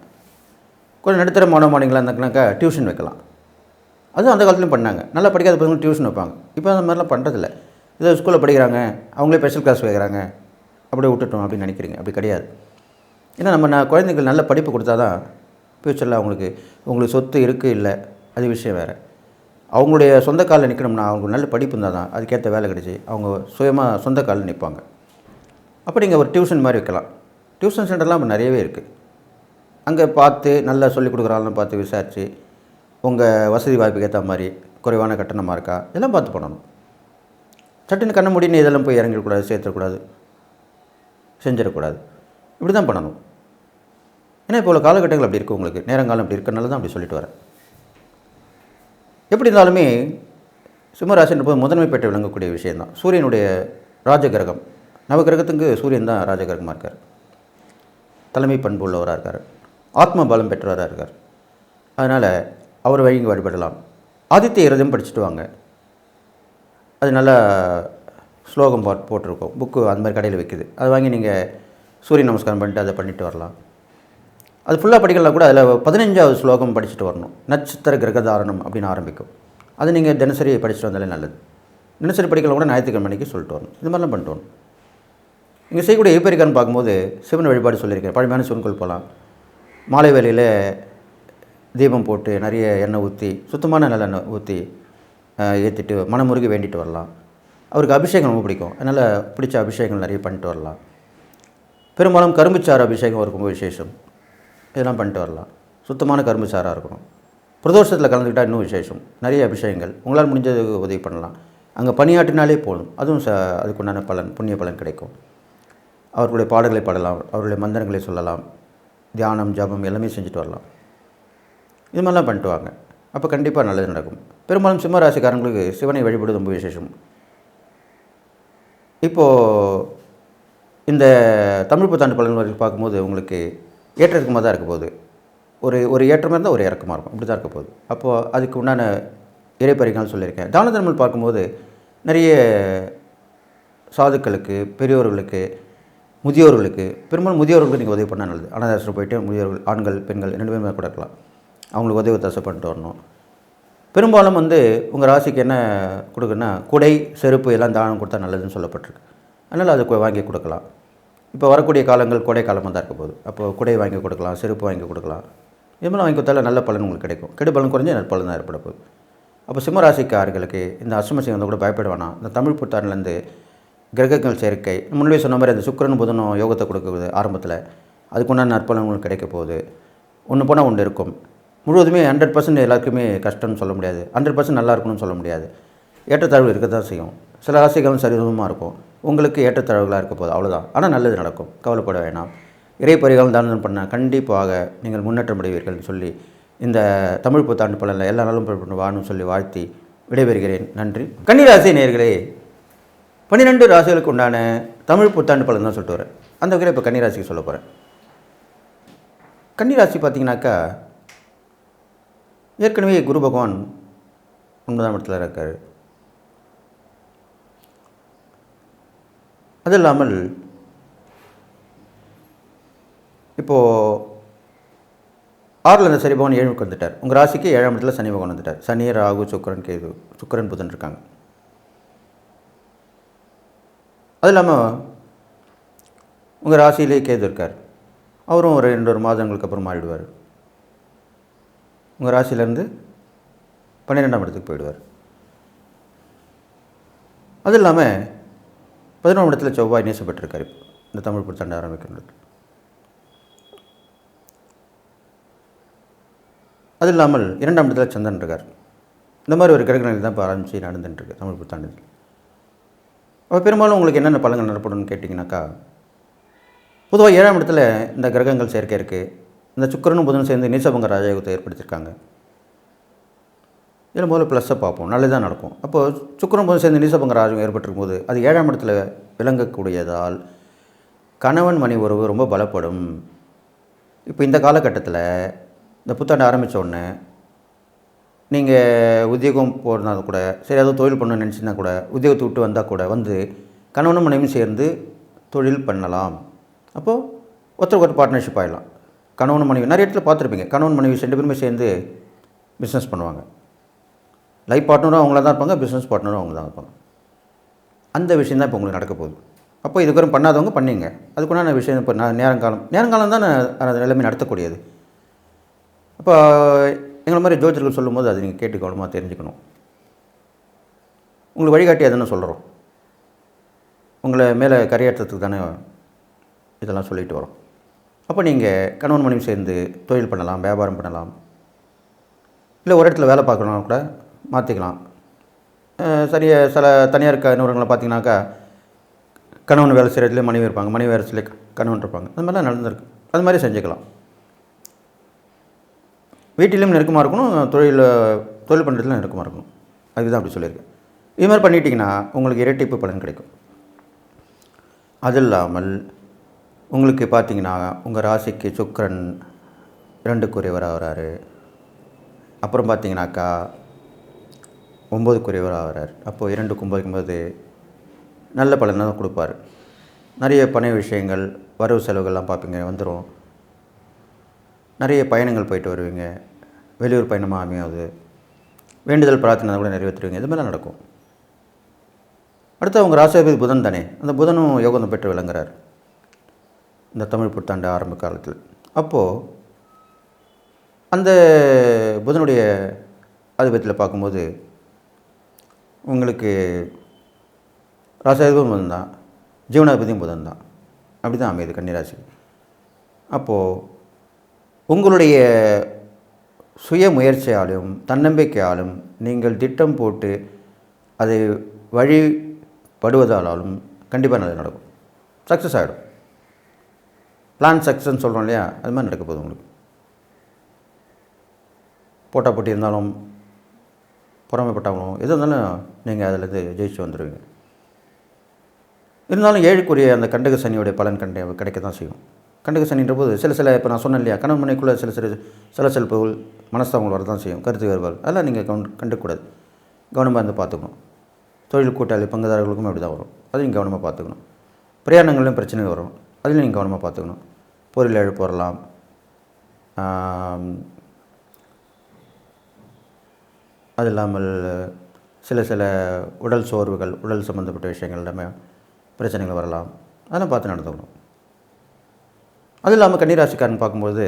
கொஞ்சம் நடுத்தர மாணவ மாணவிகளாக இருந்தாக்கனாக்கா டியூஷன் வைக்கலாம். அதுவும் அந்த காலத்துலையும் பண்ணாங்க. நல்லா படிக்காத பசங்க டியூஷன் வைப்பாங்க. இப்போ அந்த மாதிரிலாம் பண்ணுறதில்ல. ஏதோ ஸ்கூலில் படிக்கிறாங்க, அவங்களே ஸ்பெஷல் கிளாஸ் வைக்கிறாங்க, அப்படியே விட்டுட்டோம் அப்படின்னு நினைக்கிறீங்க. அப்படி கிடையாது. ஏன்னா நம்ம குழந்தைங்களுக்கு நல்ல படிப்பு கொடுத்தா தான் ஃப்யூச்சரில் உங்களுக்கு சொத்து இருக்குது இல்லை அது விஷயம் வேறு. அவங்களுடைய சொந்த காலில் நிற்கணும்னா அவங்களுக்கு நல்ல படிப்பு இருந்தால் தான் அதுக்கேற்ற வேலை கிடச்சி அவங்க சுயமாக சொந்த காலில் நிற்பாங்க. அப்போ நீங்கள் ஒரு டியூஷன் மாதிரி வைக்கலாம். டியூஷன் சென்டர்லாம் இப்போ நிறையவே இருக்குது. அங்கே பார்த்து நல்லா சொல்லிக் கொடுக்குறாங்கன்னு பார்த்து விசாரித்து உங்கள் வசதி வாய்ப்புக்கு ஏற்ற மாதிரி குறைவான கட்டணமாக இருக்கா இதெல்லாம் பார்த்து பண்ணணும். சட்டுன்னு கண்ண முடின்னு இதெல்லாம் போய் இறங்கிடக்கூடாது, சேர்த்துடக்கூடாது, செஞ்சிடக்கூடாது. இப்படி தான் பண்ணணும். ஏன்னா இப்போ உள்ள காலகட்டங்கள் அப்படி இருக்குது. உங்களுக்கு நேரங்காலம் அப்படி இருக்கிறனால தான் அப்படி சொல்லிட்டு வரேன். எப்படி இருந்தாலுமே சிம்மராசின்ற போது முதன்மை பெற்று விளங்கக்கூடிய விஷயந்தான். சூரியனுடைய ராஜகிரகம், நவகிரகத்துக்கு சூரியன் தான் ராஜகிரகமாக இருக்கார். தலைமை பண்பு உள்ளவராக இருக்கார், ஆத்ம பலம் பெற்றவராக இருக்கார். அதனால் அவர் வழங்கி வழிபடலாம். ஆதித்ய இருதயம் படிச்சுட்டு வாங்க. அது நல்லா ஸ்லோகம் போட்டிருக்கோம், புக்கு அந்த மாதிரி கடையில் விற்கிது. அது வாங்கி நீங்கள் சூரிய நமஸ்காரம் பண்ணிட்டு அதை பண்ணிட்டு வரலாம். அது ஃபுல்லாக படிக்கலாம் கூட. அதில் 15வது ஸ்லோகம் படிச்சுட்டு வரணும். நட்சத்திர கிரகதாரணம் அப்படின்னு ஆரம்பிக்கும். அது நீங்கள் தினசரி படிச்சுட்டு வந்தாலே நல்லது. தினசரி படிக்கலாம் கூட ஞாயிற்றுக்கிழமைக்கு சொல்லிட்டு வரணும். இது மாதிரிலாம் பண்ணிட்டு வரணும். இங்கே செய்யக்கூடிய எப்பரிக்கான்னு பார்க்கும்போது சிவன் வழிபாடு சொல்லியிருக்கேன். பழமையான சிவன் கோயில் போகலாம். மாலை வேளையில் தீபம் போட்டு நிறைய எண்ணெய் ஊற்றி சுத்தமான நல்லெண்ணெய் ஊற்றி ஏற்றிட்டு மனமுருகி வேண்டிட்டு வரலாம். அவருக்கு அபிஷேகம் ரொம்ப பிடிக்கும், அதனால் பிடிச்ச அபிஷேகம் நிறைய பண்ணிட்டு வரலாம். பெரும்பாலும் கரும்புச்சாறு அபிஷேகம் அவருக்கு ரொம்ப விசேஷம். இதெல்லாம் பண்ணிட்டு வரலாம். சுத்தமான கரும்புச்சாராக இருக்கணும். பிரதோஷத்தில் கலந்துக்கிட்டால் இன்னும் விசேஷம். நிறைய அபிஷேகங்கள் உங்களால் முடிஞ்சது உதவி பண்ணலாம். அங்கே பணியாற்றினாலே போதும், அதுவும் அதுக்குண்டான பலன், புண்ணிய பலன் கிடைக்கும். அவர்களுடைய பாடல்களை பாடலாம், அவர்களுடைய மந்திரங்களை சொல்லலாம், தியானம் ஜபம் எல்லாமே செஞ்சுட்டு வரலாம். இது மாதிரிலாம் பண்ணிட்டு வாங்க. அப்போ கண்டிப்பாக நல்லது நடக்கும். பெரும்பாலும் சிம்மராசிக்காரங்களுக்கு சிவனை வழிபடுவது ரொம்ப விசேஷம். இப்போது இந்த தமிழ் புத்தாண்டு பலன் பார்க்கும்போது உங்களுக்கு ஏற்றத்துக்குமாக தான் இருக்க போகுது. ஒரு ஏற்றமாக இருந்தால் ஒரு இறக்கமாக இருக்கும், அப்படி தான் இருக்க போகுது. அப்போது அதுக்கு உண்டான இறைப்பறிகள் சொல்லியிருக்கேன். தான தர்மங்கள் பார்க்கும்போது நிறைய சாதுக்களுக்கு, பெரியோர்களுக்கு, முதியோர்களுக்கு, பெரும்பாலும் முதியோர்களுக்கு நீங்கள் உதவி பண்ணால் நல்லது. அனாதாசிரம் போயிட்டு முதியோர்கள், ஆண்கள் பெண்கள் 2 பேருமே கூட இருக்கலாம், அவங்களுக்கு உதவி தசை பண்ணிட்டு வரணும். பெரும்பாலும் உங்கள் ராசிக்கு என்ன கொடுக்குன்னா குடை, செருப்பு எல்லாம் தானம் கொடுத்தா நல்லதுன்னு சொல்லப்பட்டிருக்கு. அதனால் அது வாங்கி கொடுக்கலாம். இப்போ வரக்கூடிய காலங்கள் கோடை காலமாக தான் இருக்க போகுது. அப்போது குடை வாங்கி கொடுக்கலாம், செருப்பு வாங்கி கொடுக்கலாம். இதுமாதிரி வாங்கி கொடுத்தாலும் நல்ல பலன் உங்களுக்கு கிடைக்கும். கெடுபலன் குறைஞ்ச நற்பலன் தான் ஏற்பட போகுது. அப்போ சிம்மராசிக்காரர்களுக்கு இந்த அஷ்டமசி வந்து கூட பயப்பட வேணாம். இந்த தமிழ் புத்தாண்டுலேருந்து கிரகங்கள் சேர்க்கை முன்னாடியே சொன்ன மாதிரி அந்த சுக்கிரன் புதனும் யோகத்தை கொடுக்குது ஆரம்பத்தில். அதுக்குண்டான நற்பலன் உங்களுக்கு கிடைக்க போகுது. ஒன்று போனால் ஒன்று இருக்கும். முழுவதுமே 100% எல்லாருக்குமே கஷ்டம்னு சொல்ல முடியாது, 100% நல்லா இருக்கணும்னு சொல்ல முடியாது. ஏற்றத்தாழ்வு இருக்க தான் செய்யும். சில ராசிகளும் சரிவிதமாக இருக்கும், உங்களுக்கு ஏற்றத்தாழ்வுகளாக இருக்க போகுது, அவ்வளோதான். ஆனால் நல்லது நடக்கும், கவலைப்பட வேணாம். இறை பரிகாரம் தானம் பண்ணால் கண்டிப்பாக நீங்கள் முன்னேற்றம் அடைவீர்கள்னு சொல்லி இந்த தமிழ் புத்தாண்டு பலனில் எல்லா நாளும் வாழணும்னு சொல்லி வாழ்த்தி விடைபெறுகிறேன். நன்றி. கன்னிராசி நேயர்களே, 12 ராசிகளுக்கு உண்டான தமிழ் புத்தாண்டு பலன் தான் சொல்லிட்டு வரேன். அந்த வகையில் இப்போ கன்னிராசிக்கு சொல்ல போகிறேன். கன்னிராசி பார்த்திங்கனாக்கா ஏற்கனவே குரு பகவான் 9ஆம் இடத்துல இருக்கார். அது இல்லாமல் இப்போது 6ல் அந்த சனி பகவான் 7க்கு வந்துட்டார். உங்கள் ராசிக்கு 7ஆம் இடத்துல சனி பகவான் வந்துட்டார். சனி, ராகு, சுக்கிரன், கேது, சுக்கிரன் புதன் இருக்காங்க. அது இல்லாமல் உங்கள் ராசியிலே கேது இருக்கார், அவரும் ஒரு 2 மாதங்களுக்கு அப்புறம் மாறிடுவார். உங்கள் ராசியிலேருந்து 12ஆம் இடத்துக்கு போயிடுவார். அது இல்லாமல் 11ஆம் இடத்துல செவ்வாய் நேசப்பட்டிருக்கார். இப்போ இந்த தமிழ் புத்தாண்டு ஆரம்பிக்கிறது. அது இல்லாமல் 2ஆம் இடத்துல சந்திரன் இருக்கார். இந்த மாதிரி ஒரு கிரகங்கள் தான் இப்போ ஆரம்பித்து நடந்துட்டுருக்கு தமிழ் புத்தாண்டு. அப்போ பெரும்பாலும் உங்களுக்கு என்னென்ன பலன்கள் நடப்படும்னு கேட்டிங்கனாக்கா, பொதுவாக 7ஆம் இடத்துல இந்த கிரகங்கள் சேர்க்கை இருக்குது. இந்த சுக்கிரனும் புதனும் சேர்ந்து நீசபங்க ராஜயோகத்தை ஏற்படுத்தியிருக்காங்க. இதில் முதல்ல ப்ளஸ்ஸை பார்ப்போம், நல்லதாக நடக்கும். அப்போது சுக்கிரன் புதன் சேர்ந்து நீசபங்க ராஜயோகம் ஏற்பட்டிருக்கும் போது அது 7ஆம் இடத்துல விளங்கக்கூடியதால் கணவன் மனைவி உறவு ரொம்ப பலப்படும். இப்போ இந்த காலகட்டத்தில் இந்த புத்தாண்டு ஆரம்பித்த உடனே நீங்கள் உத்தியோகம் போகிறதா கூட சரி, ஏதோ தொழில் பண்ணணும்னு நினச்சின்னா கூட உத்தியோகத்தை விட்டு வந்தால் கூட வந்து கணவனும் மனைவியும் சேர்ந்து தொழில் பண்ணலாம். அப்போது ஒருத்தருக்கு ஒரு பார்ட்னர்ஷிப் ஆகிடலாம். கணவன் மனைவி நிறைய இடத்துல பார்த்துருப்பீங்க, கணவன் மனைவி 2 பேருமே சேர்ந்து பிஸ்னஸ் பண்ணுவாங்க. லைஃப் பார்ட்னரும் அவங்கள தான் இருப்பாங்க, பிஸ்னஸ் பார்ட்னரும் அவங்க தான் இருப்பாங்க. அந்த விஷயம் தான் இப்போ உங்களுக்கு நடக்க போகுது. அப்போ இதுவரை பண்ணாதவங்க பண்ணிங்க. அதுக்குண்டான விஷயம் இப்போ நேரங்காலம் தான் நிலைமை நடத்தக்கூடியது. அப்போ எங்களை மாதிரி ஜோதிடர்கள் சொல்லும்போது அது நீங்கள் கேட்டு கவனமாக தெரிஞ்சுக்கணும். உங்களுக்கு வழிகாட்டி அதுன்னு சொல்கிறோம். உங்களை மேலே கரையேற்றத்துக்கு தானே இதெல்லாம் சொல்லிட்டு வரோம். அப்போ நீங்கள் கணவன் மனைவி சேர்ந்து தொழில் பண்ணலாம், வியாபாரம் பண்ணலாம், இல்லை ஒரு இடத்துல வேலை பார்க்கணும் கூட மாற்றிக்கலாம். சரியாக சில தனியார் நிறுவனங்களை பார்த்தீங்கன்னாக்கா கணவன் வேலை செய்கிற இடத்துல மனைவி இருப்பாங்க, மனைவி வேலை செய்ய கணவன் இருப்பாங்க. அது மாதிரிலாம் நடந்திருக்கு. அது மாதிரி செஞ்சுக்கலாம். வீட்டிலையும் நெருக்கமாக இருக்கணும், தொழில் பண்ணுறதுலாம் நெருக்கமாக இருக்கணும். அதுதான் அப்படி சொல்லியிருக்கேன். இது மாதிரி பண்ணிட்டீங்கன்னா உங்களுக்கு இரட்டிப்பு பலன் கிடைக்கும். அது இல்லாமல் உங்களுக்கு பார்த்தீங்கன்னா உங்கள் ராசிக்கு சுக்கிரன் 2க்குரியவராக வராரு. அப்புறம் பார்த்தீங்கன்னாக்கா 9க்குரியவராக வரார். அப்போது 2க்கும் 9க்கும்போது நல்ல பலனை தான் கொடுப்பார். நிறைய பண விஷயங்கள், வரவு செலவுகள்லாம் பார்ப்பீங்க, வந்துடும். நிறைய பயணங்கள் போயிட்டு வருவீங்க, வெளியூர் பயணமாக அமையாது, வேண்டுதல் பிரார்த்தனை கூட நிறைவேற்றுவீங்க. இது மாதிரிலாம் நடக்கும். அடுத்து அவங்க ராசியாதிபதி புதன் தானே, அந்த புதனும் யோகம் பெற்று விளங்குறார் இந்த தமிழ் புத்தாண்டு ஆரம்ப காலத்தில். அப்போது அந்த புதனுடைய ஆதிபத்தியத்தில் பார்க்கும்போது உங்களுக்கு ராசியாதிபதியும் புதன் தான், ஜீவனாதிபதியும் புதன் தான். அப்படி தான் அமையுது கன்னிராசி. அப்போது உங்களுடைய சுய முயற்சியாலும் தன்னம்பிக்கையாலும் நீங்கள் திட்டம் போட்டு அதை வழிபடுவதாலும் கண்டிப்பாக நல்லது நடக்கும். சக்ஸஸ் ஆகிடும். பிளான் சக்ஸஸ்ன்னு சொல்கிறோம் இல்லையா, அது மாதிரி நடக்க போகுது உங்களுக்கு. போட்டி இருந்தாலும் பொறாமைப்பட்டாலும் எது இருந்தாலும் நீங்கள் அதில் ஜெயிச்சு வந்துடுவீங்க. இருந்தாலும் 7க்குரிய அந்த கண்டக சனியோடைய பலன் கிடைக்க தான் செய்யும். கண்டக சனின்ற போது சில இப்போ நான் சொன்னேன் இல்லையா, கணவன் மனைக்குள்ளே சிலசலப்புகள், மனஸ்தாபங்கள் வரதான் செய்யும், கருத்து வேறுபாடு. அதெல்லாம் நீங்கள் கண்டுக்கூடாது. கவனமாக இருந்து பார்த்துக்கணும். தொழில் கூட்டாளி பங்குதாரர்களுக்கும் அப்படி தான் வரும். அதையும் நீங்கள் கவனமாக பார்த்துக்கணும். பிரயாணங்கள்லையும் பிரச்சனை வரும், அதிலையும் நீங்கள் கவனமாக பார்த்துக்கணும். பொருள் இழப்பு வரலாம். அது இல்லாமல் சில உடல் சோர்வுகள், உடல் சம்மந்தப்பட்ட விஷயங்கள் எல்லாமே பிரச்சனைகள் வரலாம். அதெல்லாம் பார்த்து நடந்துக்கணும். அது இல்லாமல் கன்னிராசிக்காரன் பார்க்கும்போது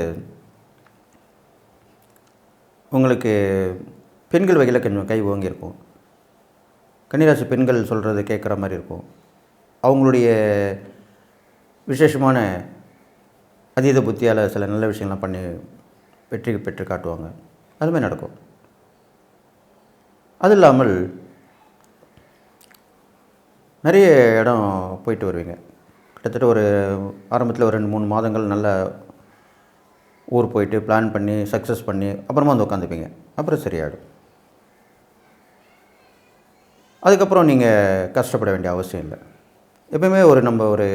உங்களுக்கு பெண்கள் வகையில் கொஞ்சம் கை ஓங்கி இருக்கும். கன்னிராசி பெண்கள் சொல்கிறது கேட்குற மாதிரி இருக்கும். அவங்களுடைய விசேஷமான அதீத புத்தியால் சில நல்ல விஷயங்கள்லாம் பண்ணி வெற்றி பெற்று காட்டுவாங்க. அதுமாதிரி நடக்கும். அது இல்லாமல் நிறைய இடம் போயிட்டு வருவீங்க. கிட்டத்தட்ட ஒரு ஆரம்பத்தில் ஒரு 2-3 மாதங்கள் நல்ல ஊர் போயிட்டு பிளான் பண்ணி சக்ஸஸ் பண்ணி அப்புறமா வந்து உட்காந்துப்பீங்க. அப்புறம் சரியாயிடும். அதுக்கப்புறம் நீங்கள் கஷ்டப்பட வேண்டிய அவசியம் இல்லை. எப்பயுமே நம்ம ஒரு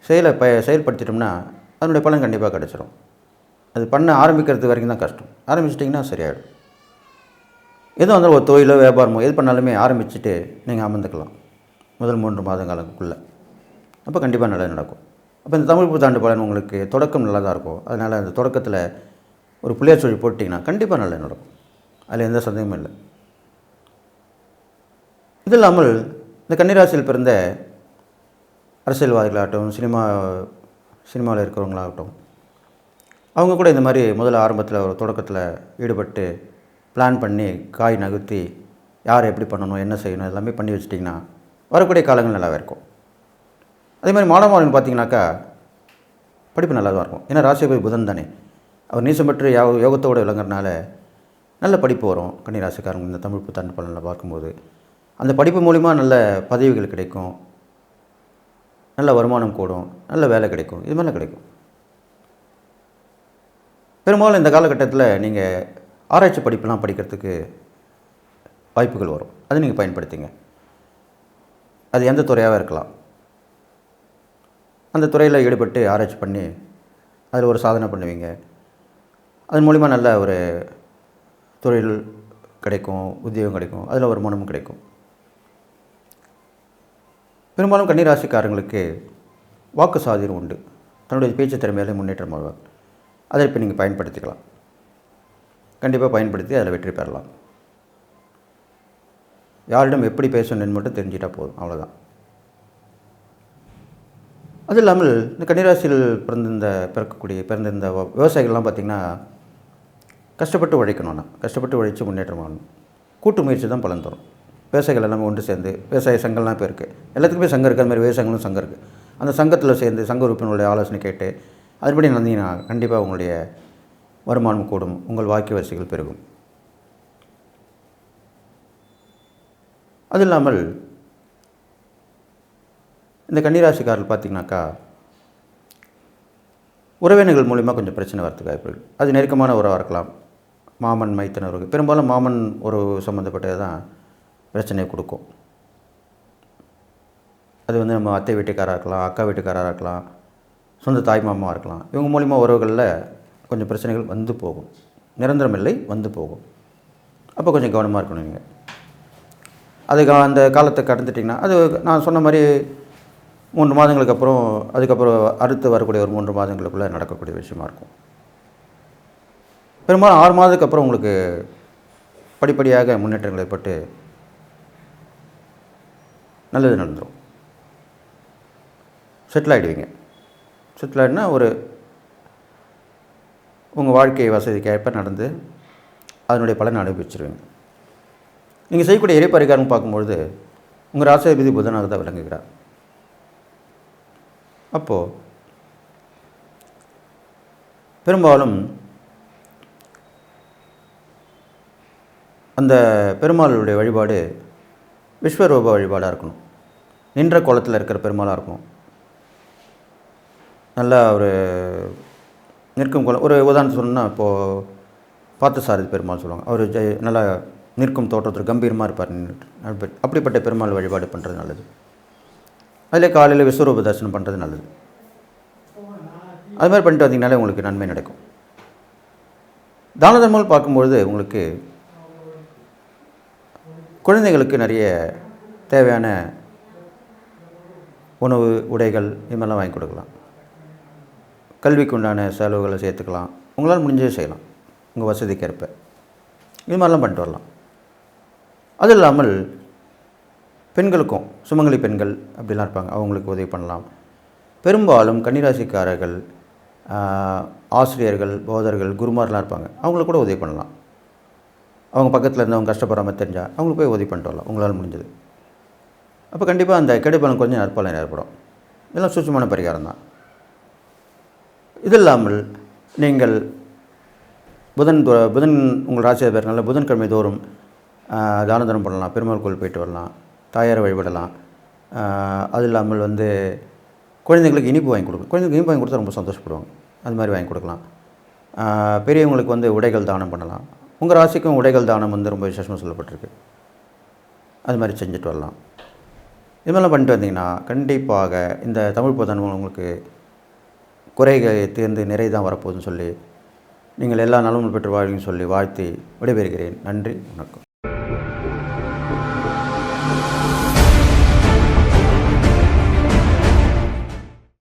செயல்படுத்திட்டோம்னா அதனுடைய பலன் கண்டிப்பாக கிடச்சிரும். அது பண்ண ஆரம்பிக்கிறது வரைக்கும் தான் கஷ்டம். ஆரம்பிச்சிட்டிங்கன்னா சரியாயிடும். எதுவும் வந்து ஒரு தொழிலோ வியாபாரமோ எது பண்ணாலுமே ஆரம்பிச்சுட்டு நீங்கள் அமர்ந்துக்கலாம் முதல் 3 மாத காலத்துக்குள்ளே. அப்போ கண்டிப்பாக நல்லது நடக்கும். அப்போ இந்த தமிழ் புத்தாண்டு பலன் உங்களுக்கு தொடக்கம் நல்லா தான் இருக்கும். அதனால் அந்த தொடக்கத்தில் ஒரு புள்ளியார் சொல்லி போட்டிங்கன்னா கண்டிப்பாக நல்லது நடக்கும். அதில் எந்த சந்தேகமும் இல்லை. இது இல்லாமல் இந்த கன்னிராசியில் பிறந்த அரசியல்வாதிகளாகட்டும், சினிமாவில் இருக்கிறவங்களாகட்டும், அவங்க கூட இந்த மாதிரி முதல்ல ஆரம்பத்தில் ஒரு தொடக்கத்தில் ஈடுபட்டு பிளான் பண்ணி காய் நகர்த்தி யார் எப்படி பண்ணணும், என்ன செய்யணும் எல்லாமே பண்ணி வச்சிட்டிங்கன்னா வரக்கூடிய காலங்கள் நல்லாவே இருக்கும். அதே மாதிரி மாணவர்கள் பார்த்தீங்கன்னாக்கா படிப்பு நல்லா தான் இருக்கும். ஏன்னா ராசிபதி புதன் தானே, அவர் நீசம் பெற்று யோகத்தோடு விளங்குறதுனால நல்ல படிப்பு வரும். கன்னி ராசிக்காரங்க இந்த தமிழ் புத்தாண்டு பலனில் பார்க்கும்போது அந்த படிப்பு மூலிமா நல்ல பதவிகள் கிடைக்கும், நல்ல வருமானம் கூடும், நல்ல வேலை கிடைக்கும், இது மாதிரிலாம் கிடைக்கும். பெரும்பாலும் இந்த காலகட்டத்தில் நீங்கள் ஆராய்ச்சி படிப்பெல்லாம் படிக்கிறதுக்கு வாய்ப்புகள் வரும். அதை நீங்கள் பயன்படுத்திங்க. அது எந்த துறையாக இருக்கலாம். அந்த துறையில் ஈடுபட்டு ஆராய்ச்சி பண்ணி அதில் ஒரு சாதனை பண்ணுவீங்க. அதன் மூலிமா நல்ல ஒரு தொழில் கிடைக்கும், உத்தியோகம் கிடைக்கும், அதில் வருமானமும் கிடைக்கும். பெரும்பாலும் கன்னிராசிக்காரங்களுக்கு வாக்கு சாதியம் உண்டு. தன்னுடைய பேச்சு திறமையாலே முன்னேற்றம் ஆவார். அதை இப்போ நீங்கள் பயன்படுத்திக்கலாம். கண்டிப்பாக பயன்படுத்தி அதில் வெற்றி பெறலாம். யாரிடம் எப்படி பேசணுன்னு மட்டும் தெரிஞ்சிட்டால் போதும், அவ்வளோதான். அது இல்லாமல் இந்த கன்னிராசியில் பிறந்திருந்த விவசாயிகள்லாம் பார்த்திங்கன்னா கஷ்டப்பட்டு உழைக்கணும்னா, கஷ்டப்பட்டு உழைச்சி முன்னேற்றம் ஆகணும். கூட்டு முயற்சி தான் பலன் தரும். விவசாயிகள் எல்லாமே ஒன்று சேர்ந்து, விவசாய சங்கம்லாம் இப்போ இருக்குது, எல்லாத்துக்குமே சங்கம் இருக்குது. அது மாதிரி விவசாயங்களும் சங்கம் இருக்குது. அந்த சங்கத்தில் சேர்ந்து சங்க உறுப்பினர்களுடைய ஆலோசனை கேட்டு அதுபடி நடந்தீங்கன்னா கண்டிப்பாக உங்களுடைய வருமானம் கூடும், உங்கள் வாக்கிய வரிசைகள் பெருகும். அது இல்லாமல் இந்த கன்னிராசிக்காரர்கள் பார்த்திங்கனாக்கா உறவினர்கள் மூலிமா கொஞ்சம் பிரச்சனை வரத்துக்கு வாய்ப்புகள். அது நெருக்கமான உறவாக இருக்கலாம். மாமன் மைத்தனர்கள், பெரும்பாலும் மாமன் உறவு சம்மந்தப்பட்டது தான் பிரச்சனையை கொடுக்கும். அது வந்து நம்ம அத்தை வீட்டுக்காராக இருக்கலாம், அக்கா வீட்டுக்காராக இருக்கலாம், சொந்த தாய் மாமாவாக இருக்கலாம். இவங்க மூலிமா உறவுகளில் கொஞ்சம் பிரச்சனைகள் வந்து போகும். நிரந்தரம் இல்லை, வந்து போகும். அப்போ கொஞ்சம் கவனமாக இருக்கணும் நீங்கள். அந்த காலத்தை கடந்துட்டிங்கன்னா அது நான் சொன்ன மாதிரி 3 மாதங்களுக்கு அப்புறம், அதுக்கப்புறம் அடுத்து வரக்கூடிய ஒரு 3 மாதங்களுக்குள்ளே நடக்கக்கூடிய விஷயமா இருக்கும். பெரும்பாலும் 6 மாதத்துக்கு அப்புறம் உங்களுக்கு படிப்படியாக முன்னேற்றங்கள் ஏற்பட்டு நல்லது நடந்துடும். செட்டில் ஆகிடுவீங்க. செட்டில் ஆகிடுனா உங்கள் வாழ்க்கை வசதிக்கு ஏற்ப நடந்து அதனுடைய பலனை அனுபவிச்சிருவீங்க. நீங்கள் செய்யக்கூடிய இறை பரிகாரம் பார்க்கும்பொழுது உங்கள் ராசிபதி புதனாக தான் விளங்குகிறார். அப்போது பெரும்பாலும் அந்த பெருமாளுடைய வழிபாடு விஸ்வரூப வழிபாடாக இருக்கணும். நின்ற கோலத்தில் இருக்கிற பெருமாளாக இருக்கணும். நல்லா ஒரு நிற்கும் கோலம். ஒரு உதாரணம் சொல்லணும்னா இப்போது பார்த்தசாரதி பெருமாள் சொல்லுவாங்க. அவர் நல்லா நிற்கும் தோற்றத்தில் கம்பீரமாக இருப்பார். அப்படிப்பட்ட பெருமாள் வழிபாடு பண்ணுறது நல்லது. அதிலே காலையில் விஸ்வரூப தரிசனம் பண்ணுறது நல்லது. அது மாதிரி பண்ணிட்டு வந்தீங்கனாலே உங்களுக்கு நன்மை நடக்கும். தான தர்மங்கள் பார்க்கும்பொழுது உங்களுக்கு குழந்தைகளுக்கு நிறைய தேவையான உணவு, உடைகள் இது மாதிரிலாம் வாங்கி கொடுக்கலாம். கல்விக்கு உண்டான செலவுகளை சேர்த்துக்கலாம். உங்களால் முடிஞ்சே செய்யலாம், உங்கள் வசதிக்கேற்ப. இது மாதிரிலாம் பண்ணிட்டு வரலாம். அது இல்லாமல் பெண்களுக்கும், சுமங்கலி பெண்கள் அப்படிலாம் இருப்பாங்க, அவங்களுக்கு உதவி பண்ணலாம். பெரும்பாலும் கன்னிராசிக்காரர்கள், ஆசிரியர்கள், போதர்கள், குருமாரெலாம் இருப்பாங்க, அவங்களுக்கு கூட உதவி பண்ணலாம். அவங்க பக்கத்தில் இருந்தவங்க கஷ்டப்படுறாமல் தெரிஞ்சால் அவங்களுக்கு போய் உதவி பண்ணிட்டு வரலாம், உங்களால் முடிஞ்சது. அப்போ கண்டிப்பாக அந்த கெடுபலன் கொஞ்சம் நற்பலன் ஏற்படும். இதெல்லாம் சூட்சமான பரிகாரம் தான். இது இல்லாமல் நீங்கள் புதன் உங்கள் ராசியாக பேருனால புதன்கிழமை தோறும் தான தர்மம் பண்ணலாம், பெருமாள் கோயில் போயிட்டு வரலாம், தாயாரை வழிபடலாம். அது இல்லாமல் குழந்தைங்களுக்கு இனிப்பு வாங்கி கொடுக்கலாம். குழந்தைங்களுக்கு இனிப்பு வாங்கி கொடுத்தா ரொம்ப சந்தோஷப்படுவாங்க. அது மாதிரி வாங்கி கொடுக்கலாம். பெரியவங்களுக்கு உடைகள் தானம் பண்ணலாம். உங்கள் ராசிக்கும் உடைகள் தானம் ரொம்ப விசேஷமாக சொல்லப்பட்டிருக்கு. அது மாதிரி செஞ்சுட்டு வரலாம். இது மாதிரிலாம் பண்ணிட்டு வந்தீங்கன்னா கண்டிப்பாக இந்த தமிழ் புத்தாண்டு உங்களுக்கு குறைகள் தீர்ந்து நிறை தான் வரப்போகுதுன்னு சொல்லி நீங்கள் எல்லா நலமும் பெற்று வாழ்வீங்கன்னு சொல்லி வாழ்த்தி விடைபெறுகிறேன். நன்றி, வணக்கம்.